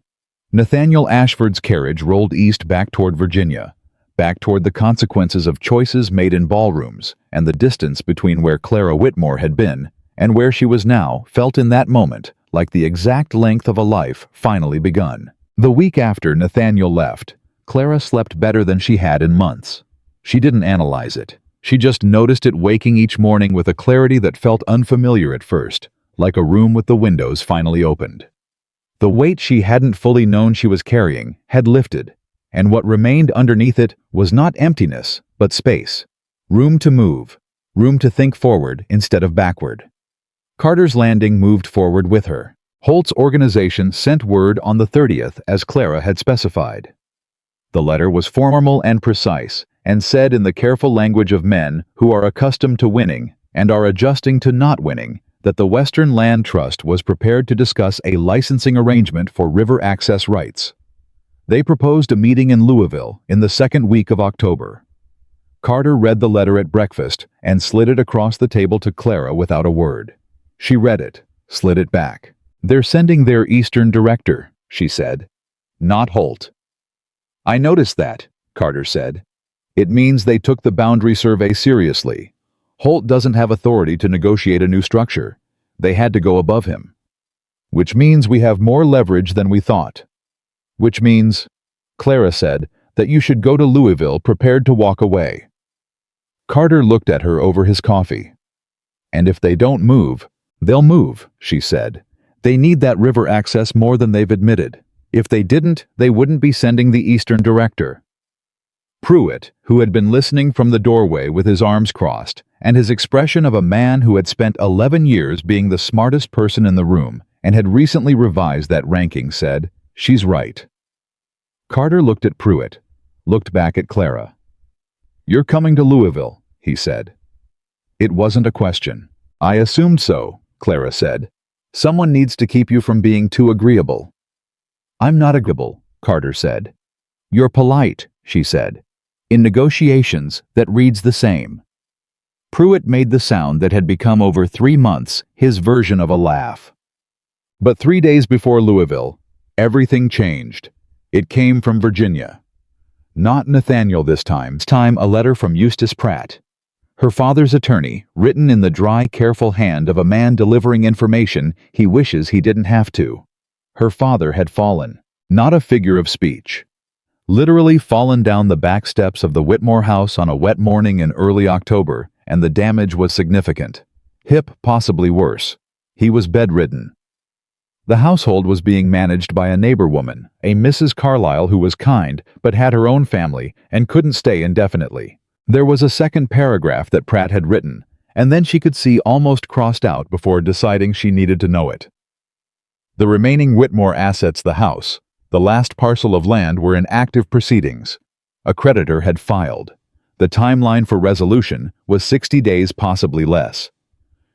Nathaniel Ashford's carriage rolled east back toward Virginia, back toward the consequences of choices made in ballrooms, and the distance between where Clara Whitmore had been and where she was now felt in that moment like the exact length of a life finally begun. The week after Nathaniel left, Clara slept better than she had in months. She didn't analyze it. She just noticed it waking each morning with a clarity that felt unfamiliar at first, like a room with the windows finally opened. The weight she hadn't fully known she was carrying had lifted, and what remained underneath it was not emptiness, but space. Room to move, room to think forward instead of backward. Carter's Landing moved forward with her. Holt's organization sent word on the 30th as Clara had specified. The letter was formal and precise, and said in the careful language of men who are accustomed to winning and are adjusting to not winning, that the Western Land Trust was prepared to discuss a licensing arrangement for river access rights. They proposed a meeting in Louisville in the second week of October. Carter read the letter at breakfast and slid it across the table to Clara without a word. She read it, slid it back. "They're sending their Eastern director," she said. "Not Holt." "I noticed that," Carter said. "It means they took the boundary survey seriously. Holt doesn't have authority to negotiate a new structure. They had to go above him. Which means we have more leverage than we thought. Which means," Clara said, "that you should go to Louisville prepared to walk away." Carter looked at her over his coffee. "And if they don't move, they'll move," she said. "They need that river access more than they've admitted. If they didn't, they wouldn't be sending the Eastern director." Pruitt, who had been listening from the doorway with his arms crossed, and his expression of a man who had spent 11 years being the smartest person in the room and had recently revised that ranking, said, "She's right." Carter looked at Pruitt, looked back at Clara. "You're coming to Louisville," he said. It wasn't a question. "I assumed so," Clara said. "Someone needs to keep you from being too agreeable." "I'm not agreeable," Carter said. "You're polite," she said. "In negotiations, that reads the same." Pruitt made the sound that had become over 3 months his version of a laugh. But 3 days before Louisville, everything changed. It came from Virginia. Not Nathaniel this time a letter from Eustace Pratt, her father's attorney, written in the dry, careful hand of a man delivering information he wishes he didn't have to. Her father had fallen, not a figure of speech. Literally fallen down the back steps of the Whitmore house on a wet morning in early October, and the damage was significant. Hip, possibly worse. He was bedridden. The household was being managed by a neighbor woman, a Mrs. Carlyle, who was kind but had her own family and couldn't stay indefinitely. There was a second paragraph that Pratt had written, and then she could see almost crossed out before deciding she needed to know it. The remaining Whitmore assets, the house, the last parcel of land, were in active proceedings. A creditor had filed. The timeline for resolution was 60 days, possibly less.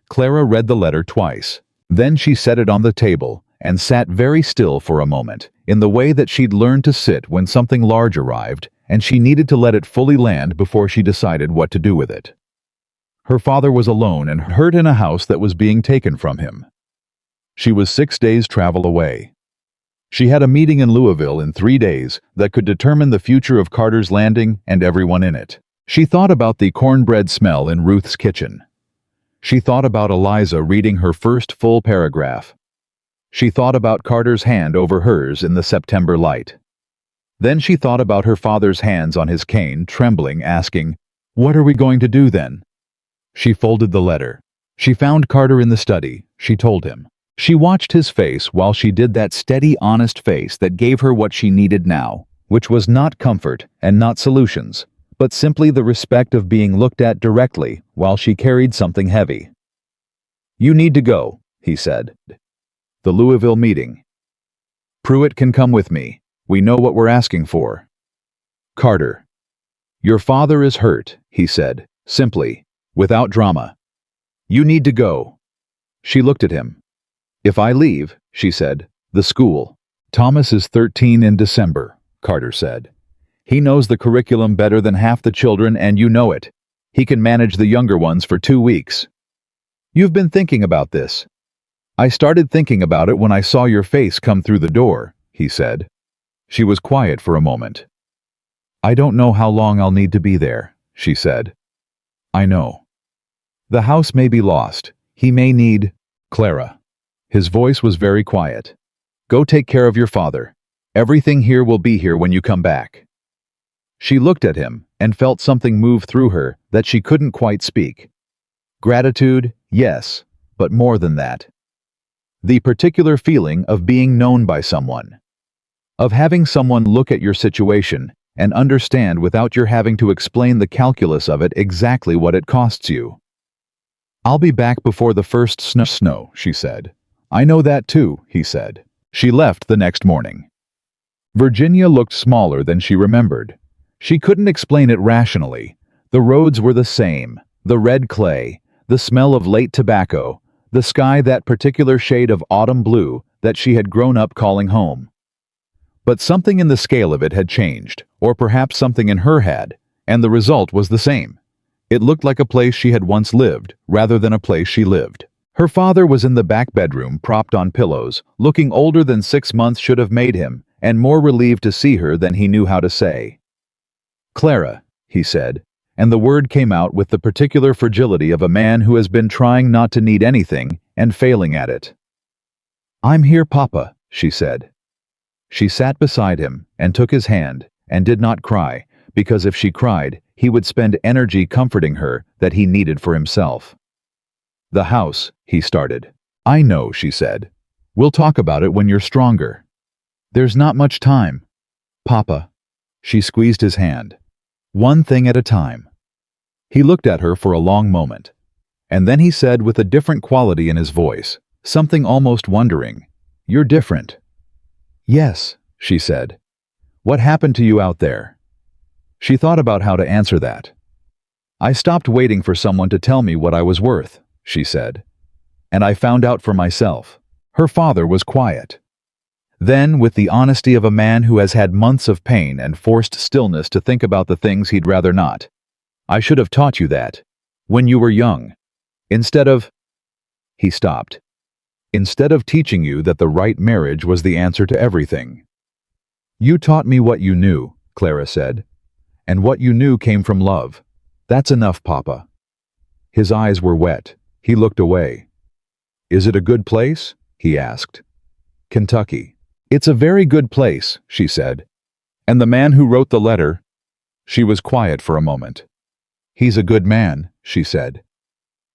Clara read the letter twice. Then she set it on the table and sat very still for a moment, in the way that she'd learned to sit when something large arrived, and she needed to let it fully land before she decided what to do with it. Her father was alone and hurt in a house that was being taken from him. She was 6 days' travel away. She had a meeting in Louisville in 3 days that could determine the future of Carter's Landing and everyone in it. She thought about the cornbread smell in Ruth's kitchen. She thought about Eliza reading her first full paragraph. She thought about Carter's hand over hers in the September light. Then she thought about her father's hands on his cane, trembling, asking, "What are we going to do then?" She folded the letter. She found Carter in the study. She told him. She watched his face while she did that steady, honest face that gave her what she needed now, which was not comfort and not solutions, but simply the respect of being looked at directly while she carried something heavy. "You need to go," he said. the Louisville meeting. Pruitt can come with me. We know what we're asking for. Carter. Your father is hurt, he said, simply, without drama. You need to go. She looked at him. If I leave, she said, the school. Thomas is 13 in December, Carter said. He knows the curriculum better than half the children, and you know it. He can manage the younger ones for 2 weeks. You've been thinking about this. I started thinking about it when I saw your face come through the door, he said. She was quiet for a moment. I don't know how long I'll need to be there, she said. I know. The house may be lost. He may need Clara. His voice was very quiet. Go take care of your father. Everything here will be here when you come back. She looked at him and felt something move through her that she couldn't quite speak. Gratitude, yes, but more than that. The particular feeling of being known by someone. Of having someone look at your situation and understand without your having to explain the calculus of it exactly what it costs you. I'll be back before the first snow, she said. I know that too, he said. She left the next morning. Virginia looked smaller than she remembered. She couldn't explain it rationally. The roads were the same, the red clay, the smell of late tobacco, the sky that particular shade of autumn blue that she had grown up calling home. But something in the scale of it had changed, or perhaps something in her had, and the result was the same. It looked like a place she had once lived, rather than a place she lived. Her father was in the back bedroom, propped on pillows, looking older than 6 months should have made him, and more relieved to see her than he knew how to say. Clara, he said, and the word came out with the particular fragility of a man who has been trying not to need anything and failing at it. I'm here, Papa, she said. She sat beside him and took his hand and did not cry, because if she cried, he would spend energy comforting her that he needed for himself. The house, he started. I know, she said. We'll talk about it when you're stronger. There's not much time. Papa. She squeezed his hand. One thing at a time. He looked at her for a long moment, and then he said with a different quality in his voice, something almost wondering, You're different. Yes, she said. What happened to you out there? She thought about how to answer that. I stopped waiting for someone to tell me what I was worth, she said. And I found out for myself. Her father was quiet. Then, with the honesty of a man who has had months of pain and forced stillness to think about the things he'd rather not. I should have taught you that. When you were young. Instead of... He stopped. Instead of teaching you that the right marriage was the answer to everything. You taught me what you knew, Clara said. And what you knew came from love. That's enough, Papa. His eyes were wet. He looked away. Is it a good place? He asked. Kentucky. It's a very good place, she said. And the man who wrote the letter? She was quiet for a moment. He's a good man, she said.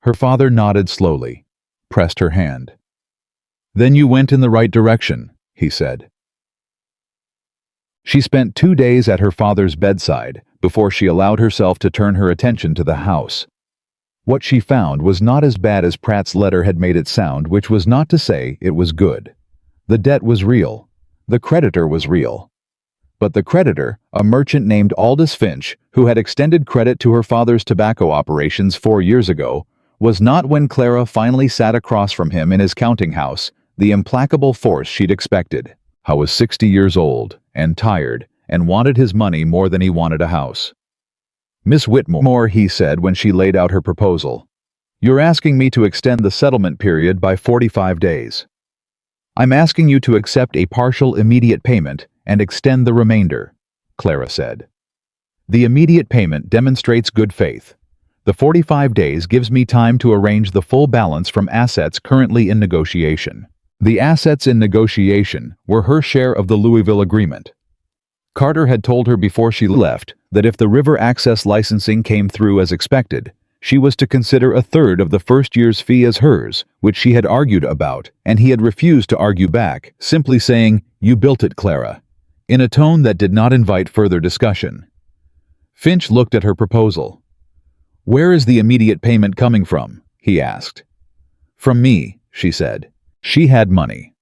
Her father nodded slowly, pressed her hand. Then you went in the right direction, he said. She spent 2 days at her father's bedside before she allowed herself to turn her attention to the house. What she found was not as bad as Pratt's letter had made it sound, which was not to say it was good. The debt was real. The creditor was real. But the creditor, a merchant named Aldous Finch, who had extended credit to her father's tobacco operations 4 years ago, was not, when Clara finally sat across from him in his counting house, the implacable force she'd expected. He was 60 years old, and tired, and wanted his money more than he wanted a house. Miss Whitmore, he said when she laid out her proposal. You're asking me to extend the settlement period by 45 days. I'm asking you to accept a partial immediate payment and extend the remainder, Clara said. The immediate payment demonstrates good faith. The 45 days gives me time to arrange the full balance from assets currently in negotiation. The assets in negotiation were her share of the Louisville agreement. Carter had told her before she left that if the river access licensing came through as expected, she was to consider a third of the first year's fee as hers, which she had argued about, and he had refused to argue back, simply saying, "You built it, Clara," in a tone that did not invite further discussion. Finch looked at her proposal. "Where is the immediate payment coming from?" he asked. "From me," she said. She had money.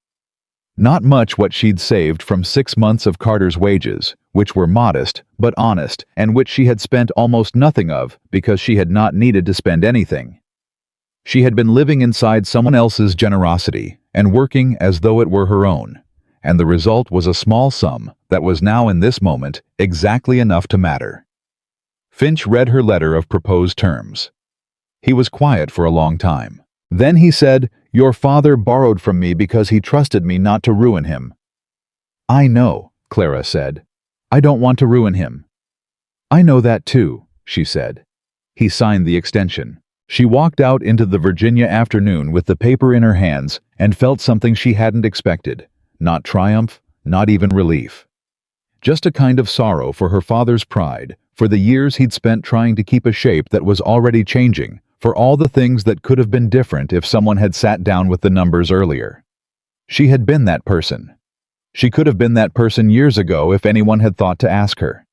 Not much what she'd saved from 6 months of Carter's wages, which were modest but honest and which she had spent almost nothing of because she had not needed to spend anything. She had been living inside someone else's generosity and working as though it were her own, and the result was a small sum that was now in this moment exactly enough to matter. Finch read her letter of proposed terms. He was quiet for a long time. Then he said, "Your father borrowed from me because he trusted me not to ruin him." "I know," Clara said. "I don't want to ruin him." "I know that too," she said. He signed the extension. She walked out into the Virginia afternoon with the paper in her hands and felt something she hadn't expected. Not triumph, not even relief. Just a kind of sorrow for her father's pride, for the years he'd spent trying to keep a shape that was already changing, for all the things that could have been different if someone had sat down with the numbers earlier. She had been that person. She could have been that person years ago if anyone had thought to ask her.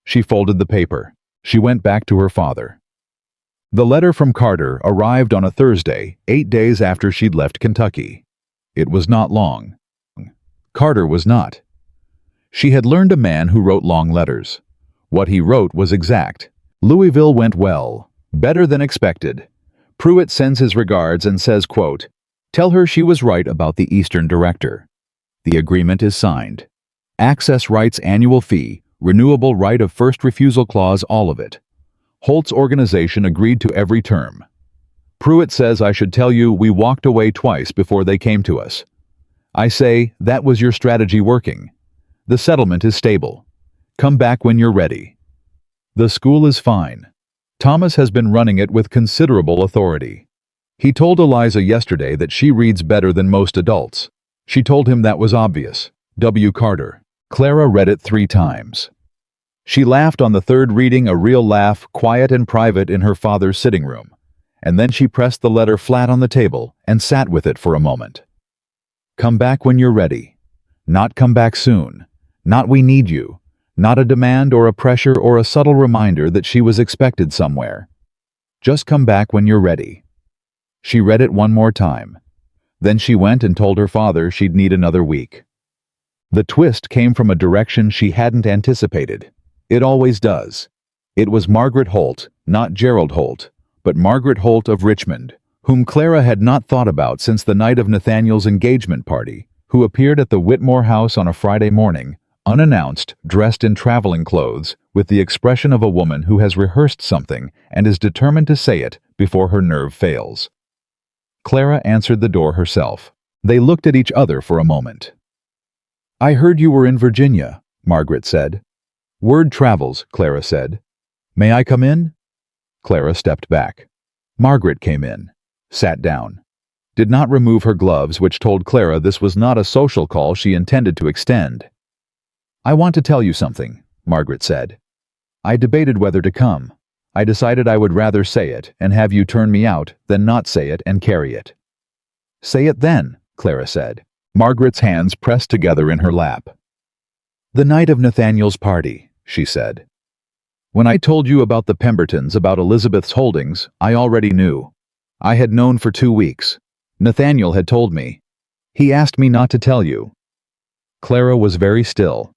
She folded the paper. She went back to her father. The letter from Carter arrived on a Thursday, 8 days after she'd left Kentucky. It was not long. Carter was not. She had learned a man who wrote long letters. What he wrote was exact. "Louisville went well. Better than expected. Pruitt sends his regards and says, quote, 'Tell her she was right about the Eastern director. The agreement is signed. Access rights annual fee, renewable right of first refusal clause, all of it. Holt's organization agreed to every term. Pruitt says I should tell you we walked away twice before they came to us. I say, that was your strategy working. The settlement is stable. Come back when you're ready. The school is fine. Thomas has been running it with considerable authority. He told Eliza yesterday that she reads better than most adults. She told him that was obvious. W. Carter. Clara read it 3 times. She laughed on the third reading, a real laugh, quiet and private in her father's sitting room, and then she pressed the letter flat on the table and sat with it for a moment. Come back when you're ready. Not come back soon. Not we need you. Not a demand or a pressure or a subtle reminder that she was expected somewhere. Just come back when you're ready. She read it one more time. Then she went and told her father she'd need another week. The twist came from a direction she hadn't anticipated. It always does. It was Margaret Holt, not Gerald Holt, but Margaret Holt of Richmond, whom Clara had not thought about since the night of Nathaniel's engagement party, who appeared at the Whitmore house on a Friday morning, unannounced, dressed in traveling clothes, with the expression of a woman who has rehearsed something and is determined to say it before her nerve fails. Clara answered the door herself. They looked at each other for a moment. I heard you were in Virginia, Margaret said. Word travels, Clara said. May I come in? Clara stepped back. Margaret came in, sat down, did not remove her gloves, which told Clara this was not a social call she intended to extend. I want to tell you something, Margaret said. I debated whether to come. I decided I would rather say it and have you turn me out than not say it and carry it. Say it then, Clara said. Margaret's hands pressed together in her lap. The night of Nathaniel's party, she said. When I told you about the Pembertons, about Elizabeth's holdings, I already knew. I had known for 2 weeks. Nathaniel had told me. He asked me not to tell you. Clara was very still.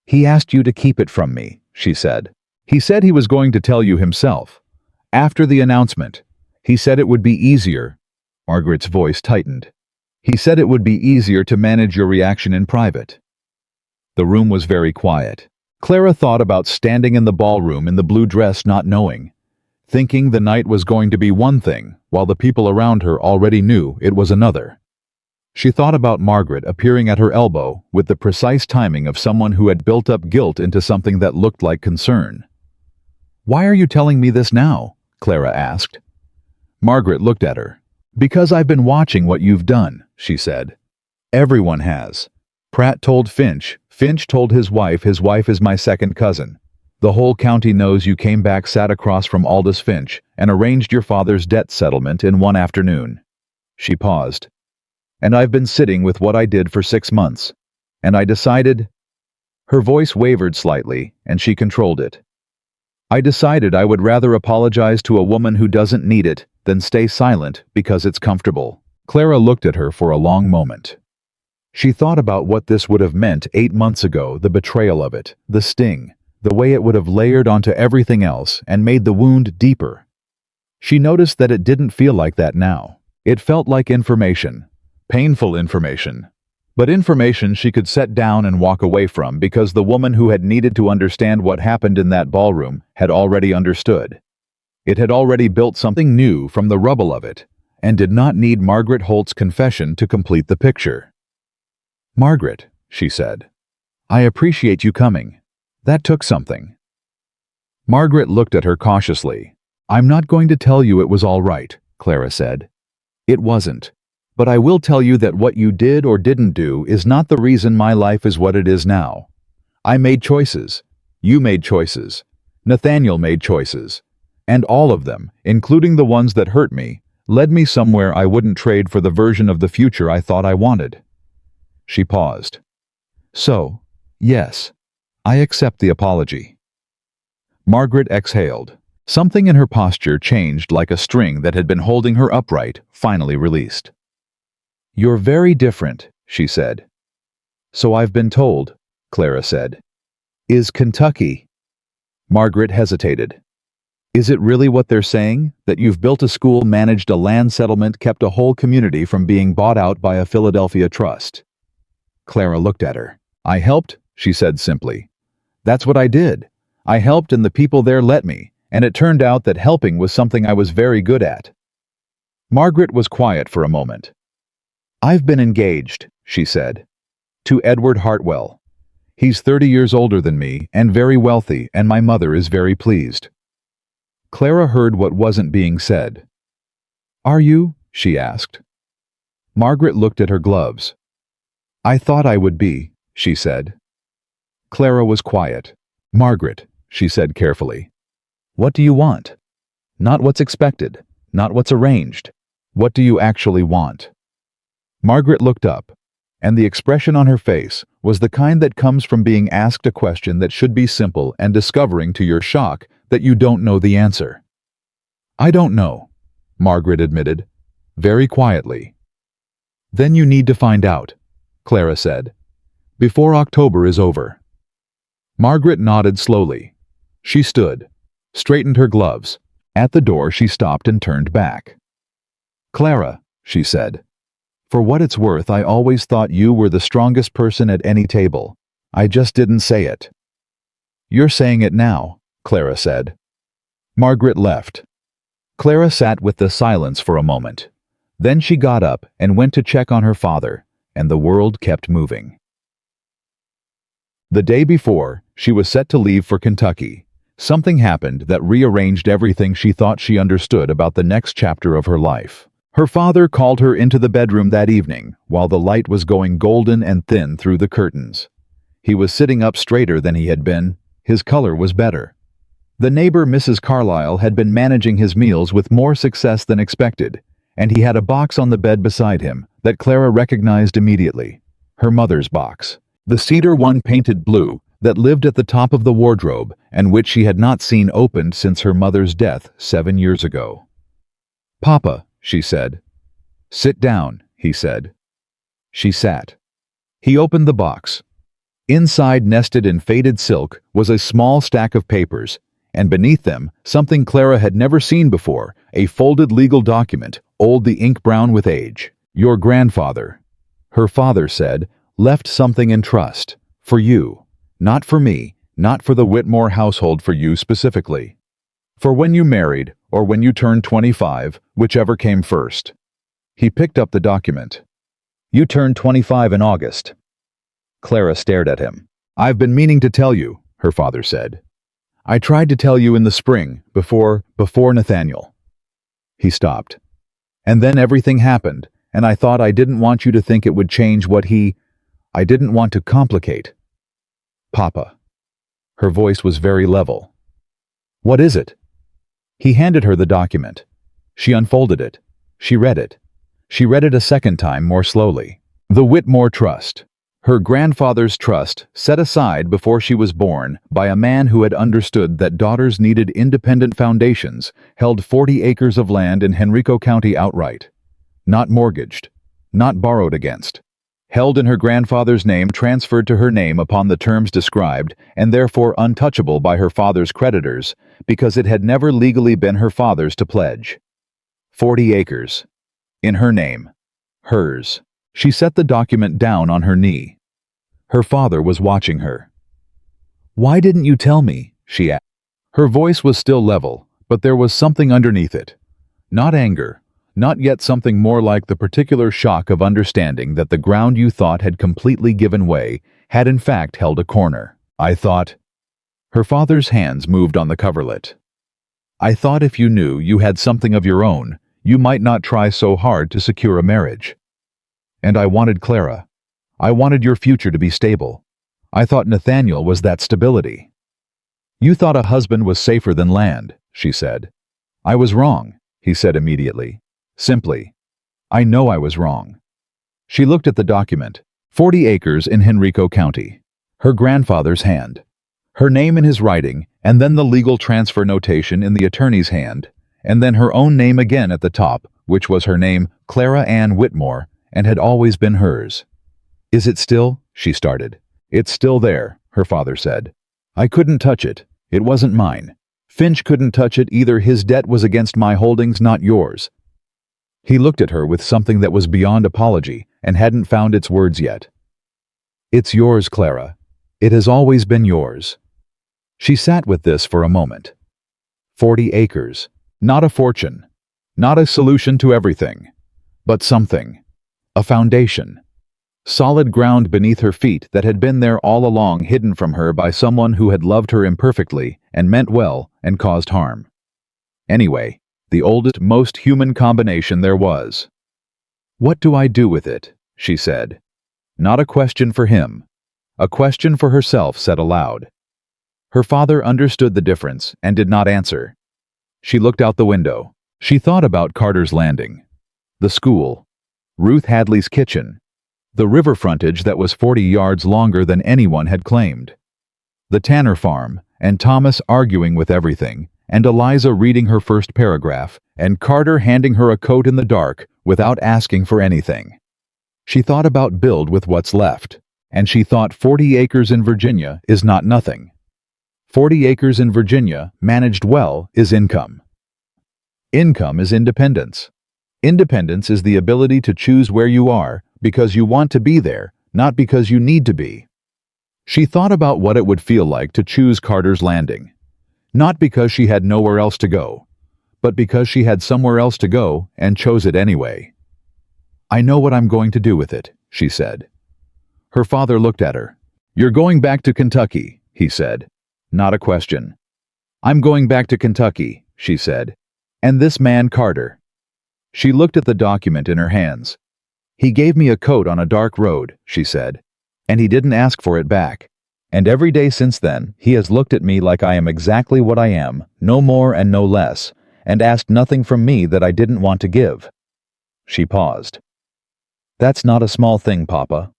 He asked you to keep it from me, she said. He said he was going to tell you himself. After the announcement, he said it would be easier. Margaret's voice tightened. He said it would be easier to manage your reaction in private. The room was very quiet. Clara thought about standing in the ballroom in the blue dress, not knowing, thinking the night was going to be one thing, while the people around her already knew it was another. She thought about Margaret appearing at her elbow with the precise timing of someone who had built up guilt into something that looked like concern. Why are you telling me this now? Clara asked. Margaret looked at her. Because I've been watching what you've done, she said. Everyone has. Pratt told Finch. Finch told his wife is my second cousin. The whole county knows you came back, sat across from Aldous Finch, and arranged your father's debt settlement in one afternoon. She paused. And I've been sitting with what I did for 6 months. And I decided... Her voice wavered slightly, and she controlled it. I decided I would rather apologize to a woman who doesn't need it than stay silent because it's comfortable. Clara looked at her for a long moment. She thought about what this would have meant 8 months ago, the betrayal of it, the sting, the way it would have layered onto everything else and made the wound deeper. She noticed that it didn't feel like that now. It felt like information. Painful information. But information she could set down and walk away from because the woman who had needed to understand what happened in that ballroom had already understood. It had already built something new from the rubble of it, and did not need Margaret Holt's confession to complete the picture. "Margaret," she said, "I appreciate you coming. That took something." Margaret looked at her cautiously. "I'm not going to tell you it was all right," Clara said. "It wasn't. But I will tell you that what you did or didn't do is not the reason my life is what it is now. I made choices. You made choices. Nathaniel made choices. And all of them, including the ones that hurt me, led me somewhere I wouldn't trade for the version of the future I thought I wanted." She paused. "So, yes, I accept the apology." Margaret exhaled. Something in her posture changed, like a string that had been holding her upright, finally released. "You're very different," she said. "So I've been told," Clara said. "Is Kentucky?" Margaret hesitated. "Is it really what they're saying? That you've built a school, managed a land settlement, kept a whole community from being bought out by a Philadelphia trust?" Clara looked at her. "I helped," she said simply. "That's what I did. I helped and the people there let me, and it turned out that helping was something I was very good at." Margaret was quiet for a moment. "I've been engaged," she said, "to Edward Hartwell. He's 30 years older than me and very wealthy, and my mother is very pleased." Clara heard what wasn't being said. "Are you?" she asked. Margaret looked at her gloves. "I thought I would be," she said. Clara was quiet. "Margaret," she said carefully, "what do you want? Not what's expected, not what's arranged. What do you actually want?" Margaret looked up, and the expression on her face was the kind that comes from being asked a question that should be simple and discovering to your shock that you don't know the answer. "I don't know," Margaret admitted, very quietly. "Then you need to find out," Clara said, "before October is over." Margaret nodded slowly. She stood, straightened her gloves. At the door she stopped and turned back. "Clara," she said, "for what it's worth, I always thought you were the strongest person at any table. I just didn't say it." "You're saying it now," Clara said. Margaret left. Clara sat with the silence for a moment. Then she got up and went to check on her father, and the world kept moving. The day before, she was set to leave for Kentucky. Something happened that rearranged everything she thought she understood about the next chapter of her life. Her father called her into the bedroom that evening, while the light was going golden and thin through the curtains. He was sitting up straighter than he had been. His color was better. The neighbor, Mrs. Carlyle, had been managing his meals with more success than expected, and he had a box on the bed beside him that Clara recognized immediately. Her mother's box. The cedar one painted blue that lived at the top of the wardrobe and which she had not seen opened since her mother's death 7 years ago. "Papa," she said. "Sit down," he said. She sat. He opened the box. Inside, nested in faded silk, was a small stack of papers, and beneath them, something Clara had never seen before, a folded legal document, old the ink brown with age. "Your grandfather," her father said, "left something in trust. For you. Not for me, not for the Whitmore household, for you specifically. For when you married, or when you turned 25, whichever came first." He picked up the document. "You turned 25 in August." Clara stared at him. "I've been meaning to tell you," her father said. "I tried to tell you in the spring, before Nathaniel." He stopped. "And then everything happened, and I thought I didn't want you to think it would change I didn't want to complicate." "Papa." Her voice was very level. "What is it?" He handed her the document. She unfolded it. She read it. She read it a second time, more slowly. The Whitmore Trust. Her grandfather's trust, set aside before she was born by a man who had understood that daughters needed independent foundations, held 40 acres of land in Henrico County outright. Not mortgaged. Not borrowed against. held in her grandfather's name, transferred to her name upon the terms described, and therefore untouchable by her father's creditors, because it had never legally been her father's to pledge. 40 acres. In her name. Hers. She set the document down on her knee. Her father was watching her. "Why didn't you tell me?" she asked. Her voice was still level, but there was something underneath it. Not anger, not yet something more like the particular shock of understanding that the ground you thought had completely given way had in fact held a corner. "I thought." Her father's hands moved on the coverlet. "I thought if you knew you had something of your own, you might not try so hard to secure a marriage. And I wanted Clara. I wanted your future to be stable. I thought Nathaniel was that stability." "You thought a husband was safer than land," she said. "I was wrong," he said immediately. Simply. "I know I was wrong." She looked at the document. 40 acres in Henrico County. Her grandfather's hand. Her name in his writing, and then the legal transfer notation in the attorney's hand, and then her own name again at the top, which was her name, Clara Ann Whitmore, and had always been hers. "Is it still?" she started. "It's still there," her father said. "I couldn't touch it. It wasn't mine. Finch couldn't touch it either. His debt was against my holdings, not yours." He looked at her with something that was beyond apology and hadn't found its words yet. "It's yours, Clara. It has always been yours." She sat with this for a moment. 40 acres. Not a fortune. Not a solution to everything. But something. A foundation. Solid ground beneath her feet that had been there all along, hidden from her by someone who had loved her imperfectly and meant well and caused harm. Anyway, the oldest, most human combination there was. "What do I do with it?" she said. Not a question for him. A question for herself said aloud. Her father understood the difference and did not answer. She looked out the window. She thought about Carter's Landing, the school, Ruth Hadley's kitchen, the river frontage that was 40 yards longer than anyone had claimed, the Tanner farm, and Thomas arguing with everything, and Eliza reading her first paragraph, and Carter handing her a coat in the dark without asking for anything. She thought about build with what's left, and she thought 40 acres in Virginia is not nothing. 40 acres in Virginia, managed well, is income. Income is independence. Independence is the ability to choose where you are because you want to be there, not because you need to be. She thought about what it would feel like to choose Carter's Landing. Not because she had nowhere else to go, but because she had somewhere else to go and chose it anyway. "I know what I'm going to do with it," she said. Her father looked at her. "You're going back to Kentucky," he said. Not a question. "I'm going back to Kentucky," she said. "And this man Carter." She looked at the document in her hands. "He gave me a coat on a dark road," she said, "and he didn't ask for it back. And every day since then, he has looked at me like I am exactly what I am, no more and no less, and asked nothing from me that I didn't want to give." She paused. "That's not a small thing, Papa."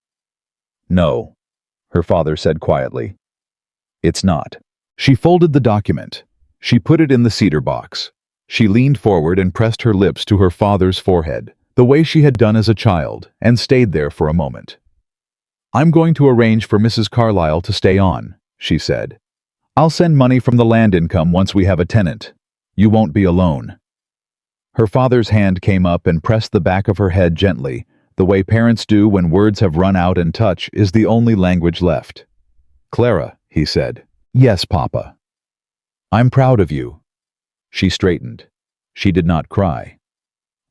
"No," her father said quietly. "It's not." She folded the document. She put it in the cedar box. She leaned forward and pressed her lips to her father's forehead, the way she had done as a child, and stayed there for a moment. "I'm going to arrange for Mrs. Carlyle to stay on," she said. "I'll send money from the land income once we have a tenant. You won't be alone." Her father's hand came up and pressed the back of her head gently, the way parents do when words have run out and touch is the only language left. "Clara," he said. "Yes, Papa." "I'm proud of you." She straightened. She did not cry.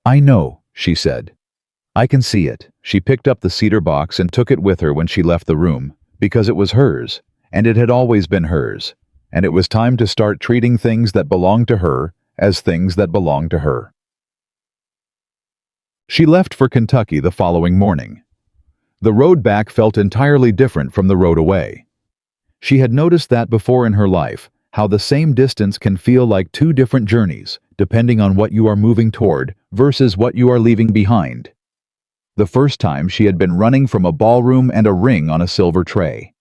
"I know," she said. "I can see it." She picked up the cedar box and took it with her when she left the room, because it was hers, and it had always been hers, and it was time to start treating things that belonged to her as things that belonged to her. She left for Kentucky the following morning. The road back felt entirely different from the road away. She had noticed that before in her life, how the same distance can feel like two different journeys, depending on what you are moving toward versus what you are leaving behind. The first time she had been running from a ballroom and a ring on a silver tray.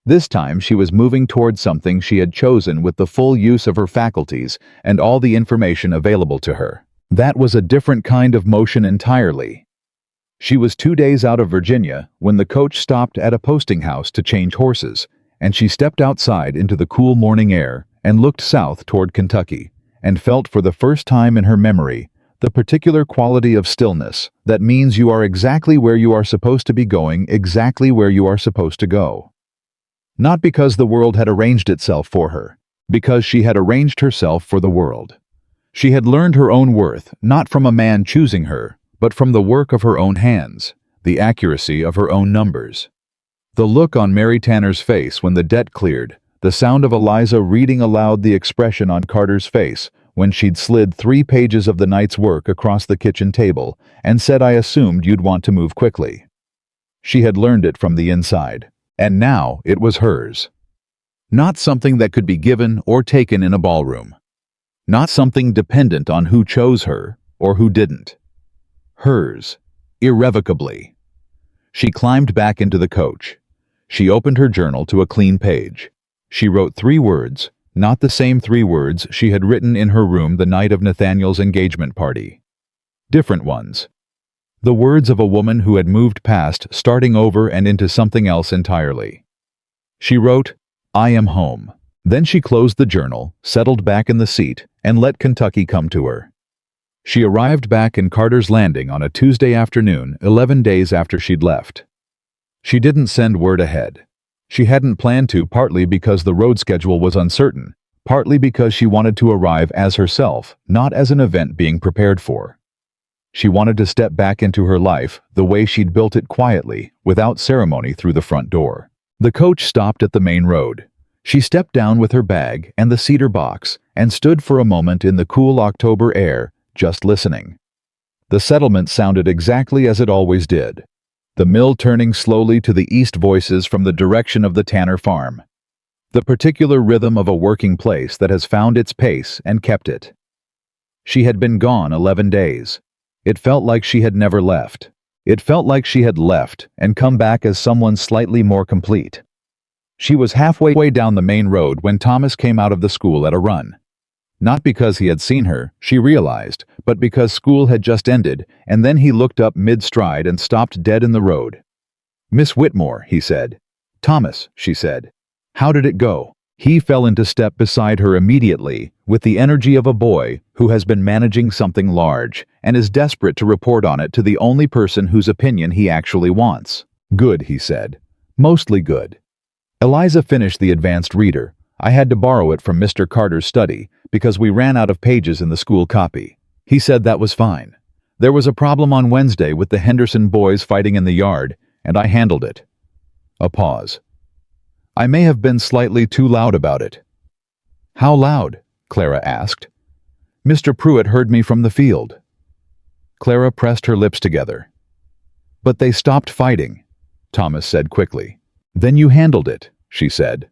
This time she was moving toward something she had chosen with the full use of her faculties and all the information available to her. That was a different kind of motion entirely. She was 2 days out of Virginia when the coach stopped at a posting house to change horses, and she stepped outside into the cool morning air and looked south toward Kentucky, and felt for the first time in her memory the particular quality of stillness that means you are exactly where you are supposed to be going, exactly where you are supposed to go. Not because the world had arranged itself for her, because she had arranged herself for the world. She had learned her own worth, not from a man choosing her, but from the work of her own hands, the accuracy of her own numbers. The look on Mary Tanner's face when the debt cleared, the sound of Eliza reading aloud the expression on Carter's face when she'd slid 3 pages of the night's work across the kitchen table and said, "I assumed you'd want to move quickly." She had learned it from the inside, and now it was hers. Not something that could be given or taken in a ballroom. Not something dependent on who chose her or who didn't. Hers, irrevocably. She climbed back into the coach. She opened her journal to a clean page. She wrote 3 words, not the same 3 words she had written in her room the night of Nathaniel's engagement party. Different ones. The words of a woman who had moved past starting over and into something else entirely. She wrote, "I am home." Then she closed the journal, settled back in the seat, and let Kentucky come to her. She arrived back in Carter's Landing on a Tuesday afternoon, 11 days after she'd left. She didn't send word ahead. She hadn't planned to, partly because the road schedule was uncertain, partly because she wanted to arrive as herself, not as an event being prepared for. She wanted to step back into her life the way she'd built it, quietly, without ceremony, through the front door. The coach stopped at the main road. She stepped down with her bag and the cedar box and stood for a moment in the cool October air, just listening. The settlement sounded exactly as it always did. The mill turning slowly to the east, voices from the direction of the Tanner farm. The particular rhythm of a working place that has found its pace and kept it. She had been gone 11 days. It felt like she had never left. It felt like she had left and come back as someone slightly more complete. She was halfway down the main road when Thomas came out of the school at a run. Not because he had seen her, she realized, but because school had just ended, and then he looked up mid-stride and stopped dead in the road. "Miss Whitmore," he said. "Thomas," she said. "How did it go?" He fell into step beside her immediately, with the energy of a boy who has been managing something large and is desperate to report on it to the only person whose opinion he actually wants. "Good," he said. "Mostly good. Eliza finished the advanced reader. I had to borrow it from Mr. Carter's study because we ran out of pages in the school copy. He said that was fine. There was a problem on Wednesday with the Henderson boys fighting in the yard, and I handled it." A pause. "I may have been slightly too loud about it." "How loud?" Clara asked. "Mr. Pruitt heard me from the field." Clara pressed her lips together. "But they stopped fighting," Thomas said quickly. "Then you handled it," she said.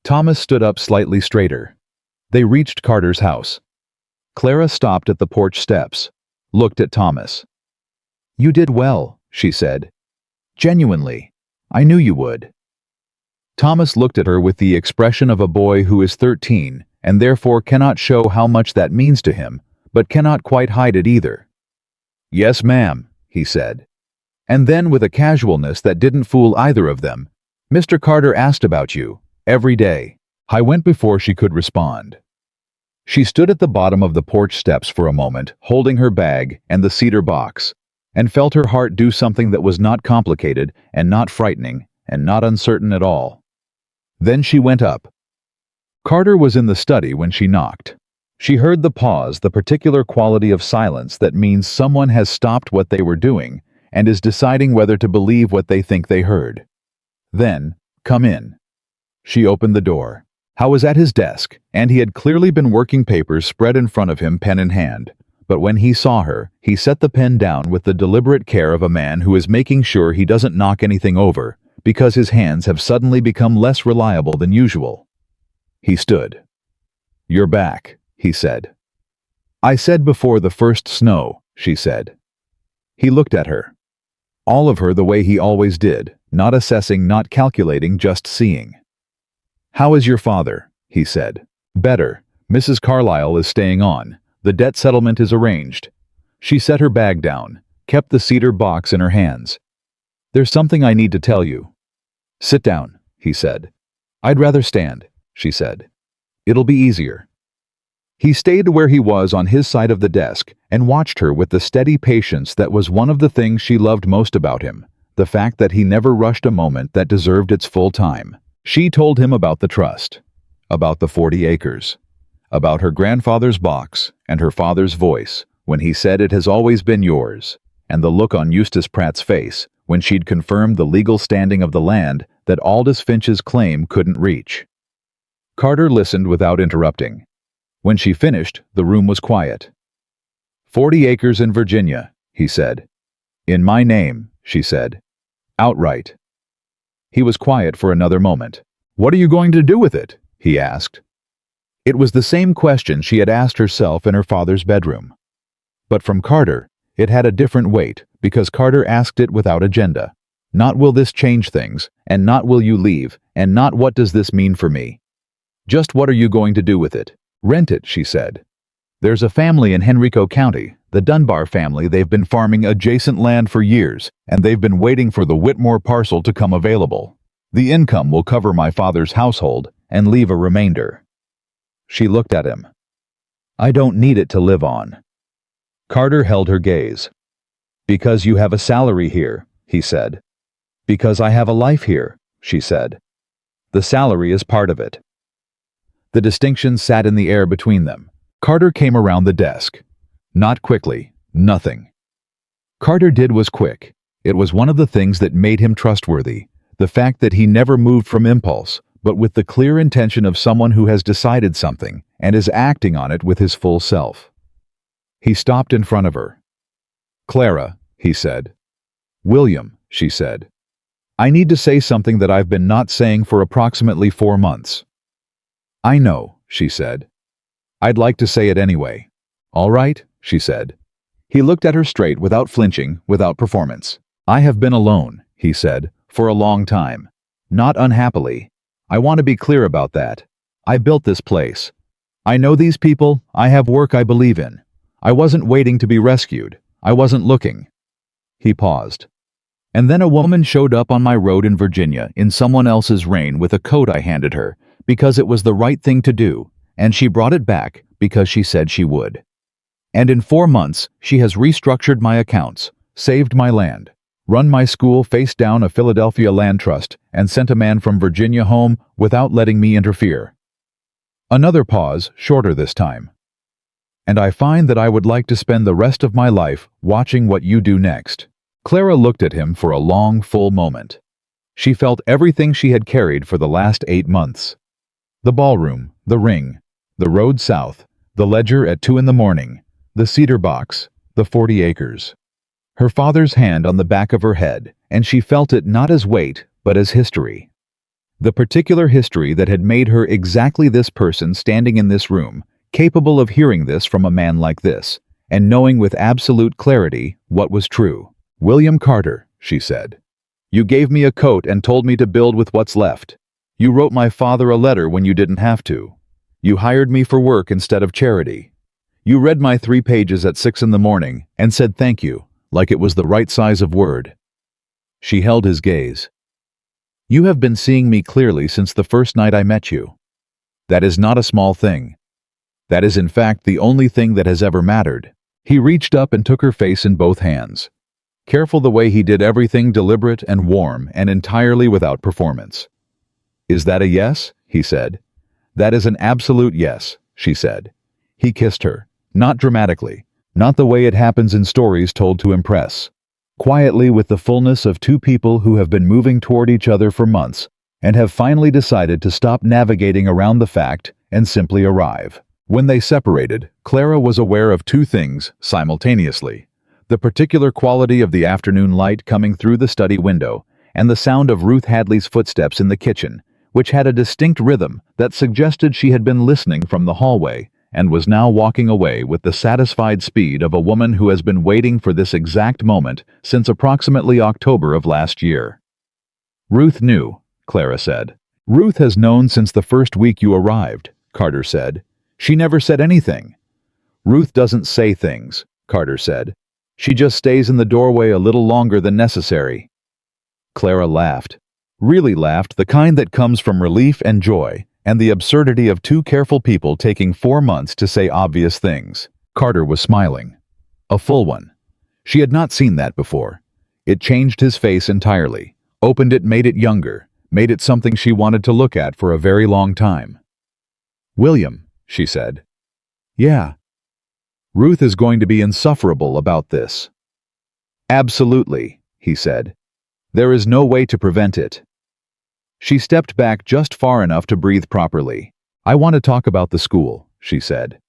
Thomas stood up slightly straighter. They reached Carter's house. Clara stopped at the porch steps, looked at Thomas. "You did well," she said. "Genuinely. I knew you would." Thomas looked at her with the expression of a boy who is 13 and therefore cannot show how much that means to him, but cannot quite hide it either. "Yes, ma'am," he said. And then, with a casualness that didn't fool either of them, "Mr. Carter asked about you, every day." I went before she could respond. She stood at the bottom of the porch steps for a moment, holding her bag and the cedar box, and felt her heart do something that was not complicated and not frightening and not uncertain at all. Then she went up. Carter was in the study when she knocked. She heard the pause, the particular quality of silence that means someone has stopped what they were doing and is deciding whether to believe what they think they heard. Then, "Come in." She opened the door. Howe was at his desk, and he had clearly been working, papers spread in front of him, pen in hand. But when he saw her, he set the pen down with the deliberate care of a man who is making sure he doesn't knock anything over, because his hands have suddenly become less reliable than usual. He stood. "You're back," he said. "I said before the first snow," she said. He looked at her. All of her the way he always did, not assessing, not calculating, just seeing. "How is your father?" he said. "Better. Mrs. Carlyle is staying on. The debt settlement is arranged." She set her bag down. kept the cedar box in her hands. "There's something I need to tell you." "Sit down," he said. "I'd rather stand," she said. "It'll be easier." He stayed where he was on his side of the desk and watched her with the steady patience that was one of the things she loved most about him, the fact that he never rushed a moment that deserved its full time. She told him about the trust, about the 40 acres, about her grandfather's box and her father's voice when he said it has always been yours, and the look on Eustace Pratt's face when she'd confirmed the legal standing of the land that Aldous Finch's claim couldn't reach. Carter listened without interrupting. When she finished, the room was quiet. 40 acres in Virginia, he said. "In my name," she said. Outright. He was quiet for another moment. "What are you going to do with it?" he asked. It was the same question she had asked herself in her father's bedroom. But from Carter, it had a different weight because Carter asked it without agenda. Not "will this change things," and not "will you leave," and not "what does this mean for me?" Just "what are you going to do with it?" "Rent it," she said. "There's a family in Henrico County, the Dunbar family. They've been farming adjacent land for years, and they've been waiting for the Whitmore parcel to come available. The income will cover my father's household and leave a remainder." She looked at him. "I don't need it to live on." Carter held her gaze. "Because you have a salary here," he said. "Because I have a life here," she said. "The salary is part of it." The distinction sat in the air between them. Carter came around the desk. Not quickly, nothing. Carter did was quick. It was one of the things that made him trustworthy, the fact that he never moved from impulse, but with the clear intention of someone who has decided something and is acting on it with his full self. He stopped in front of her. "Clara," he said. "William," she said. "I need to say something that I've been not saying for approximately 4 months." "I know," she said. "I'd like to say it anyway." "All right," she said. He looked at her straight without flinching, without performance. "I have been alone," he said, "for a long time. Not unhappily. I want to be clear about that. I built this place. I know these people. I have work I believe in. I wasn't waiting to be rescued. I wasn't looking." He paused. "And then a woman showed up on my road in Virginia in someone else's rain with a coat I handed her, because it was the right thing to do, and she brought it back because she said she would. And in 4 months, she has restructured my accounts, saved my land, run my school, faced down a Philadelphia land trust, and sent a man from Virginia home without letting me interfere." Another pause, shorter this time. "And I find that I would like to spend the rest of my life watching what you do next." Clara looked at him for a long, full moment. She felt everything she had carried for the last 8 months. The ballroom, the ring, the road south, the ledger at 2 a.m, the cedar box, the 40 acres. Her father's hand on the back of her head, and she felt it not as weight, but as history. The particular history that had made her exactly this person standing in this room, capable of hearing this from a man like this, and knowing with absolute clarity what was true. "William Carter," she said. "You gave me a coat and told me to build with what's left. You wrote my father a letter when you didn't have to. You hired me for work instead of charity. You read my 3 pages at 6 a.m. and said thank you, like it was the right size of word." She held his gaze. "You have been seeing me clearly since the first night I met you. That is not a small thing. That is in fact the only thing that has ever mattered." He reached up and took her face in both hands. Careful the way he did everything, deliberate and warm and entirely without performance. "Is that a yes?" he said. "That is an absolute yes," she said. He kissed her, not dramatically, not the way it happens in stories told to impress. Quietly, with the fullness of 2 people who have been moving toward each other for months and have finally decided to stop navigating around the fact and simply arrive. When they separated, Clara was aware of 2 things simultaneously: the particular quality of the afternoon light coming through the study window, and the sound of Ruth Hadley's footsteps in the kitchen, which had a distinct rhythm that suggested she had been listening from the hallway and was now walking away with the satisfied speed of a woman who has been waiting for this exact moment since approximately October of last year. "Ruth knew," Clara said. "Ruth has known since the first week you arrived," Carter said. "She never said anything." "Ruth doesn't say things," Carter said. She just stays in the doorway a little longer than necessary." Clara laughed. Really laughed, the kind that comes from relief and joy, and the absurdity of two careful people taking 4 months to say obvious things. Carter was smiling. A full one. She had not seen that before. It changed his face entirely, opened it, made it younger, made it something she wanted to look at for a very long time. "William," she said. "Yeah." "Ruth is going to be insufferable about this." "Absolutely," he said. "There is no way to prevent it." She stepped back just far enough to breathe properly. "I want to talk about the school," she said.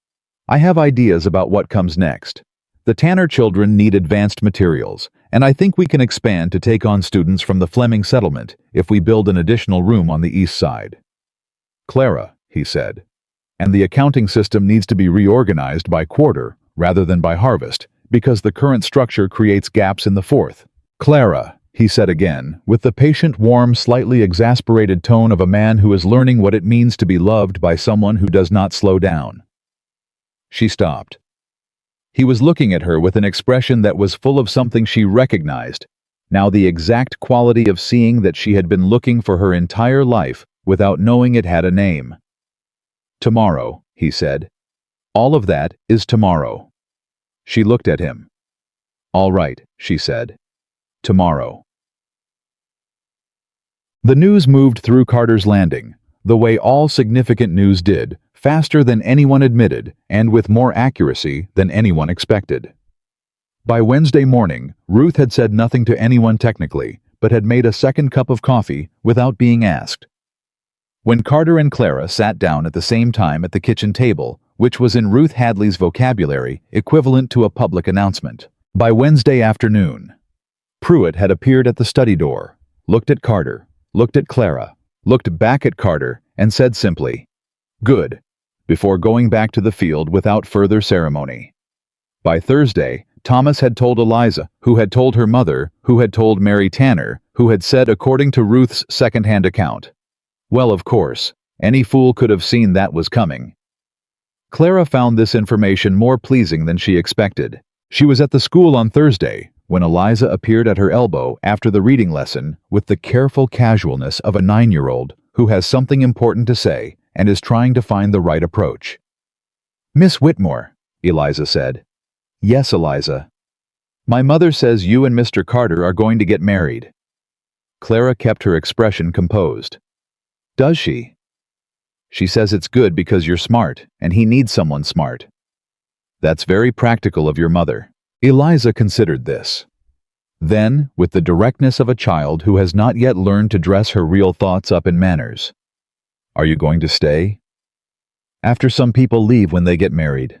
"I have ideas about what comes next. The Tanner children need advanced materials, and I think we can expand to take on students from the Fleming settlement if we build an additional room on the east side." "Clara," he said, "and the accounting system needs to be reorganized by quarter rather than by harvest, because the current structure creates gaps in the fourth." "Clara," he said again, with the patient, warm, slightly exasperated tone of a man who is learning what it means to be loved by someone who does not slow down. She stopped. He was looking at her with an expression that was full of something she recognized, now the exact quality of seeing that she had been looking for her entire life without knowing it had a name. "Tomorrow," he said. "All of that is tomorrow." She looked at him. "All right," she said. "Tomorrow." The news moved through Carter's Landing, the way all significant news did, faster than anyone admitted, and with more accuracy than anyone expected. By Wednesday morning, Ruth had said nothing to anyone technically, but had made a second cup of coffee without being asked. When Carter and Clara sat down at the same time at the kitchen table, which was in Ruth Hadley's vocabulary equivalent to a public announcement, by Wednesday afternoon, Pruitt had appeared at the study door, looked at Carter, looked at Clara, looked back at Carter, and said simply, "Good," before going back to the field without further ceremony. By Thursday, Thomas had told Eliza, who had told her mother, who had told Mary Tanner, who had said according to Ruth's second-hand account. Well, of course, any fool could have seen that was coming. Clara found this information more pleasing than she expected. She was at the school on Thursday, when Eliza appeared at her elbow after the reading lesson with the careful casualness of a 9-year-old who has something important to say and is trying to find the right approach. "Miss Whitmore," Eliza said. "Yes, Eliza." "My mother says you and Mr. Carter are going to get married." Clara kept her expression composed. "Does she?" "She says it's good because you're smart, and he needs someone smart." "That's very practical of your mother." Eliza considered this. Then, with the directness of a child who has not yet learned to dress her real thoughts up in manners, "Are you going to stay?" "After some people leave when they get married."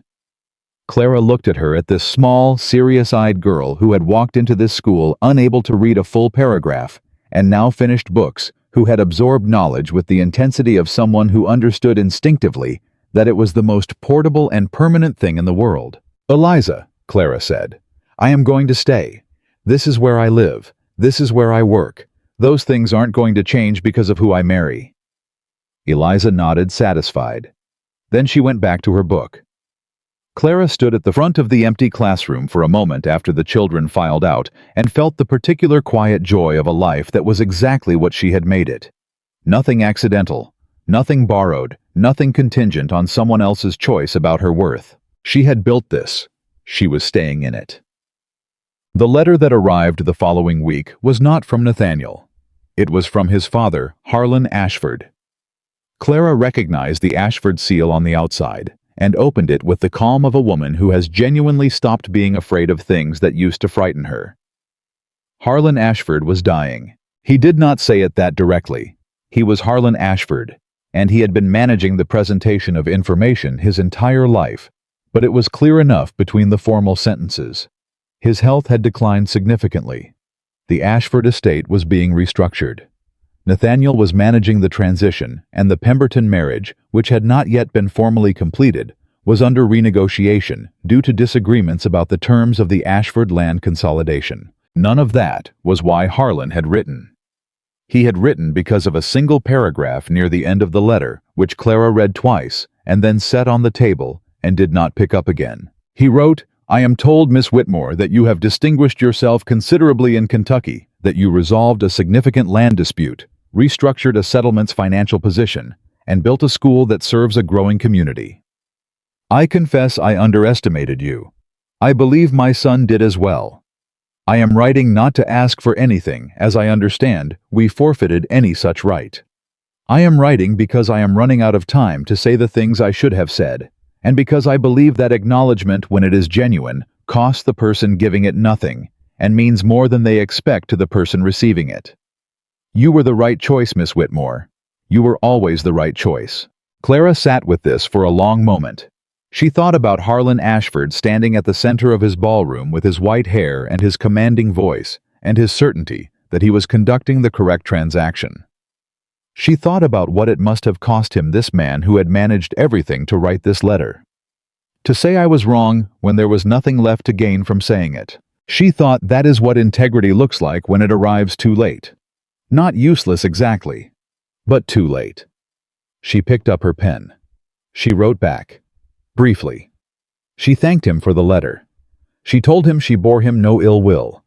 Clara looked at her, at this small, serious-eyed girl who had walked into this school unable to read a full paragraph, and now finished books, who had absorbed knowledge with the intensity of someone who understood instinctively that it was the most portable and permanent thing in the world. "Eliza," Clara said, "I am going to stay. This is where I live. This is where I work. Those things aren't going to change because of who I marry." Eliza nodded, satisfied. Then she went back to her book. Clara stood at the front of the empty classroom for a moment after the children filed out and felt the particular quiet joy of a life that was exactly what she had made it. Nothing accidental, nothing borrowed, nothing contingent on someone else's choice about her worth. She had built this. She was staying in it. The letter that arrived the following week was not from Nathaniel. It was from his father, Harlan Ashford. Clara recognized the Ashford seal on the outside and opened it with the calm of a woman who has genuinely stopped being afraid of things that used to frighten her. Harlan Ashford was dying. He did not say it that directly. He was Harlan Ashford, and he had been managing the presentation of information his entire life, but it was clear enough between the formal sentences. His health had declined significantly. The Ashford estate was being restructured. Nathaniel was managing the transition, and the Pemberton marriage, which had not yet been formally completed, was under renegotiation due to disagreements about the terms of the Ashford land consolidation. None of that was why Harlan had written. He had written because of a single paragraph near the end of the letter, which Clara read twice and then set on the table and did not pick up again. He wrote, I am told, Miss Whitmore, that you have distinguished yourself considerably in Kentucky, that you resolved a significant land dispute, restructured a settlement's financial position, and built a school that serves a growing community. I confess I underestimated you. I believe my son did as well. I am writing not to ask for anything, as I understand we forfeited any such right. I am writing because I am running out of time to say the things I should have said, and because I believe that acknowledgement, when it is genuine, costs the person giving it nothing, and means more than they expect to the person receiving it. You were the right choice, Miss Whitmore. You were always the right choice. Clara sat with this for a long moment. She thought about Harlan Ashford standing at the center of his ballroom with his white hair and his commanding voice, and his certainty that he was conducting the correct transaction. She thought about what it must have cost him, this man who had managed everything, to write this letter. To say I was wrong when there was nothing left to gain from saying it. She thought that is what integrity looks like when it arrives too late. Not useless exactly, but too late. She picked up her pen. She wrote back. Briefly. She thanked him for the letter. She told him she bore him no ill will.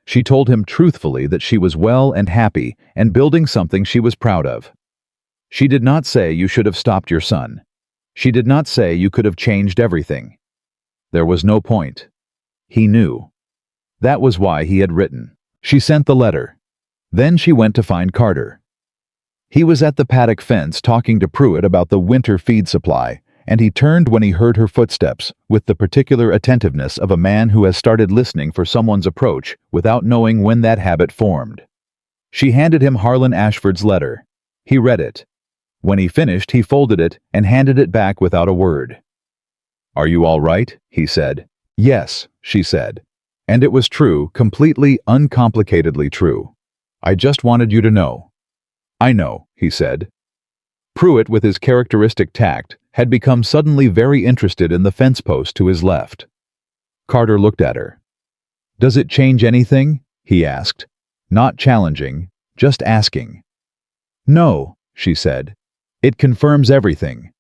She told him truthfully that she was well and happy and building something she was proud of. She did not say you should have stopped your son. She did not say you could have changed everything. There was no point. He knew. That was why he had written. She sent the letter. Then she went to find Carter. He was at the paddock fence talking to Pruitt about the winter feed supply, and he turned when he heard her footsteps, with the particular attentiveness of a man who has started listening for someone's approach without knowing when that habit formed. She handed him Harlan Ashford's letter. He read it. When he finished, he folded it and handed it back without a word. "Are you all right?" he said. "Yes," she said. And it was true, completely, uncomplicatedly true. "I just wanted you to know." "I know," he said. Pruitt, with his characteristic tact, had become suddenly very interested in the fence post to his left. Carter looked at her. "Does it change anything?" he asked. Not challenging, just asking. "No," she said. "It confirms everything."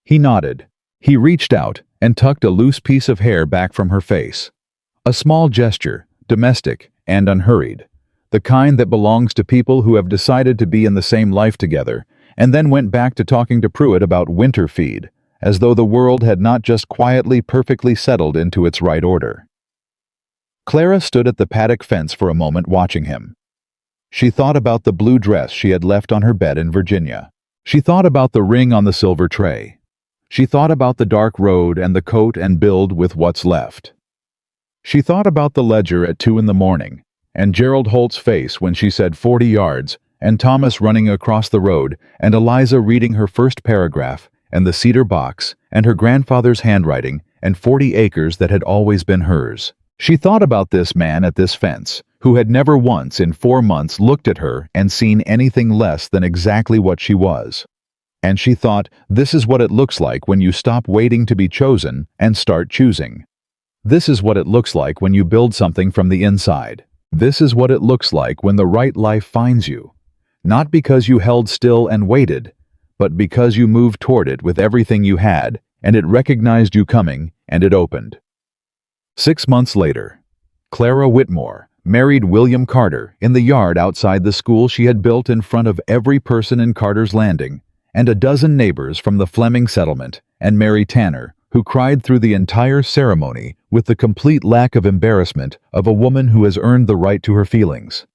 He nodded. He reached out and tucked a loose piece of hair back from her face. A small gesture, domestic and unhurried, the kind that belongs to people who have decided to be in the same life together, and then went back to talking to Pruitt about winter feed, as though the world had not just quietly, perfectly settled into its right order. Clara stood at the paddock fence for a moment watching him. She thought about the blue dress she had left on her bed in Virginia. She thought about the ring on the silver tray. She thought about the dark road and the coat and build with what's left. She thought about the ledger at 2 a.m, and Gerald Holt's face when she said 40 yards, and Thomas running across the road, and Eliza reading her first paragraph, and the cedar box, and her grandfather's handwriting, and 40 acres that had always been hers. She thought about this man at this fence, who had never once in 4 months looked at her and seen anything less than exactly what she was. And she thought, this is what it looks like when you stop waiting to be chosen and start choosing. This is what it looks like when you build something from the inside. This is what it looks like when the right life finds you. Not because you held still and waited, but because you moved toward it with everything you had, and it recognized you coming, and it opened. 6 months later, Clara Whitmore married William Carter in the yard outside the school she had built in front of every person in Carter's Landing, and a dozen neighbors from the Fleming settlement, and Mary Tanner, who cried through the entire ceremony with the complete lack of embarrassment of a woman who has earned the right to her feelings.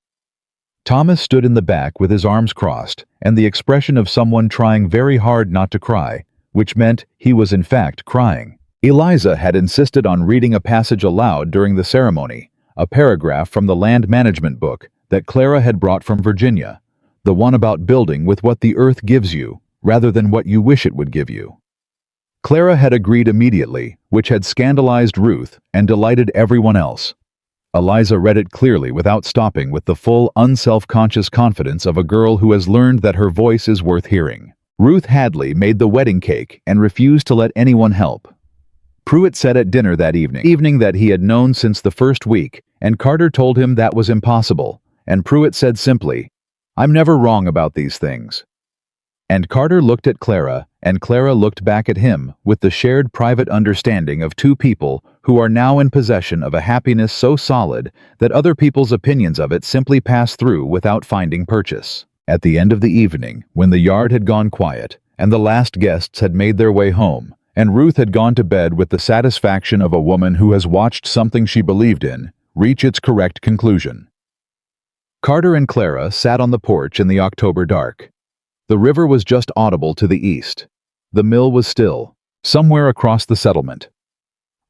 Thomas stood in the back with his arms crossed and the expression of someone trying very hard not to cry, which meant he was in fact crying. Eliza had insisted on reading a passage aloud during the ceremony, a paragraph from the land management book that Clara had brought from Virginia, the one about building with what the earth gives you rather than what you wish it would give you. Clara had agreed immediately, which had scandalized Ruth and delighted everyone else. Eliza read it clearly without stopping, with the full, unself-conscious confidence of a girl who has learned that her voice is worth hearing. Ruth Hadley made the wedding cake and refused to let anyone help. Pruitt said at dinner that evening that he had known since the first week, and Carter told him that was impossible, and Pruitt said simply, "I'm never wrong about these things." And Carter looked at Clara, and Clara looked back at him with the shared private understanding of two people who are now in possession of a happiness so solid that other people's opinions of it simply pass through without finding purchase. At the end of the evening, when the yard had gone quiet, and the last guests had made their way home, and Ruth had gone to bed with the satisfaction of a woman who has watched something she believed in reach its correct conclusion. Carter and Clara sat on the porch in the October dark. The river was just audible to the east. The mill was still, somewhere across the settlement.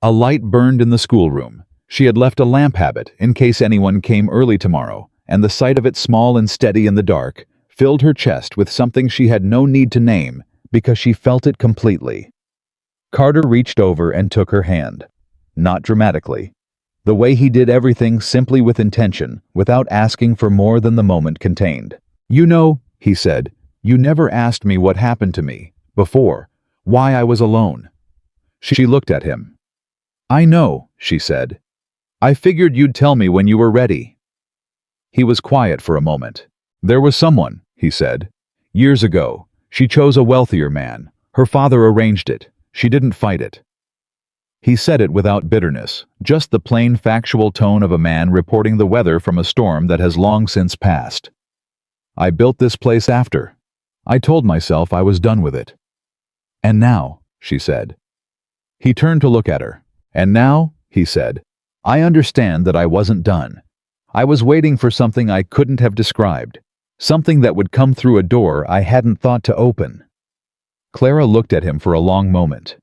A light burned in the schoolroom. She had left a lamp habit in case anyone came early tomorrow, and the sight of it small and steady in the dark filled her chest with something she had no need to name because she felt it completely. Carter reached over and took her hand. Not dramatically. The way he did everything simply with intention, without asking for more than the moment contained. "You know," he said, "you never asked me what happened to me, before, why I was alone." She looked at him. "I know," she said. "I figured you'd tell me when you were ready." He was quiet for a moment. "There was someone," he said. "Years ago. She chose a wealthier man. Her father arranged it. She didn't fight it." He said it without bitterness, just the plain factual tone of a man reporting the weather from a storm that has long since passed. "I built this place after. I told myself I was done with it." "And now," she said. He turned to look at her. "And now," he said, "I understand that I wasn't done. I was waiting for something I couldn't have described, something that would come through a door I hadn't thought to open." Clara looked at him for a long moment.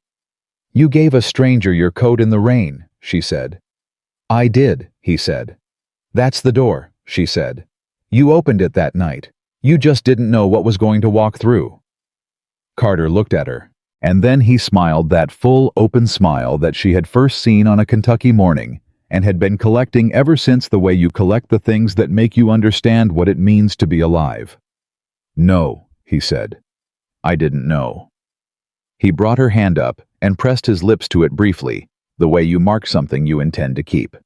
"You gave a stranger your coat in the rain," she said. "I did," he said. "That's the door," she said. "You opened it that night. You just didn't know what was going to walk through." Carter looked at her, and then he smiled that full, open smile that she had first seen on a Kentucky morning and had been collecting ever since, the way you collect the things that make you understand what it means to be alive. "No," he said. "I didn't know." He brought her hand up and pressed his lips to it briefly, the way you mark something you intend to keep.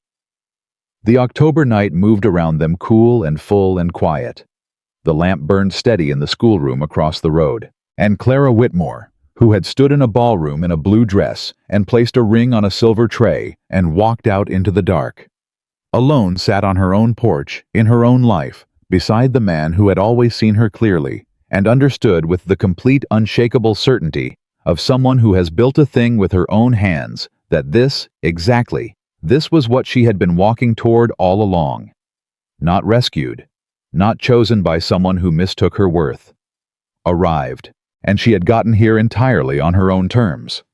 The October night moved around them, cool and full and quiet. The lamp burned steady in the schoolroom across the road, and Clara Whitmore, who had stood in a ballroom in a blue dress and placed a ring on a silver tray and walked out into the dark, alone sat on her own porch, in her own life, beside the man who had always seen her clearly and understood with the complete, unshakable certainty of someone who has built a thing with her own hands, that this, exactly, this was what she had been walking toward all along. Not rescued, not chosen by someone who mistook her worth. Arrived, and she had gotten here entirely on her own terms.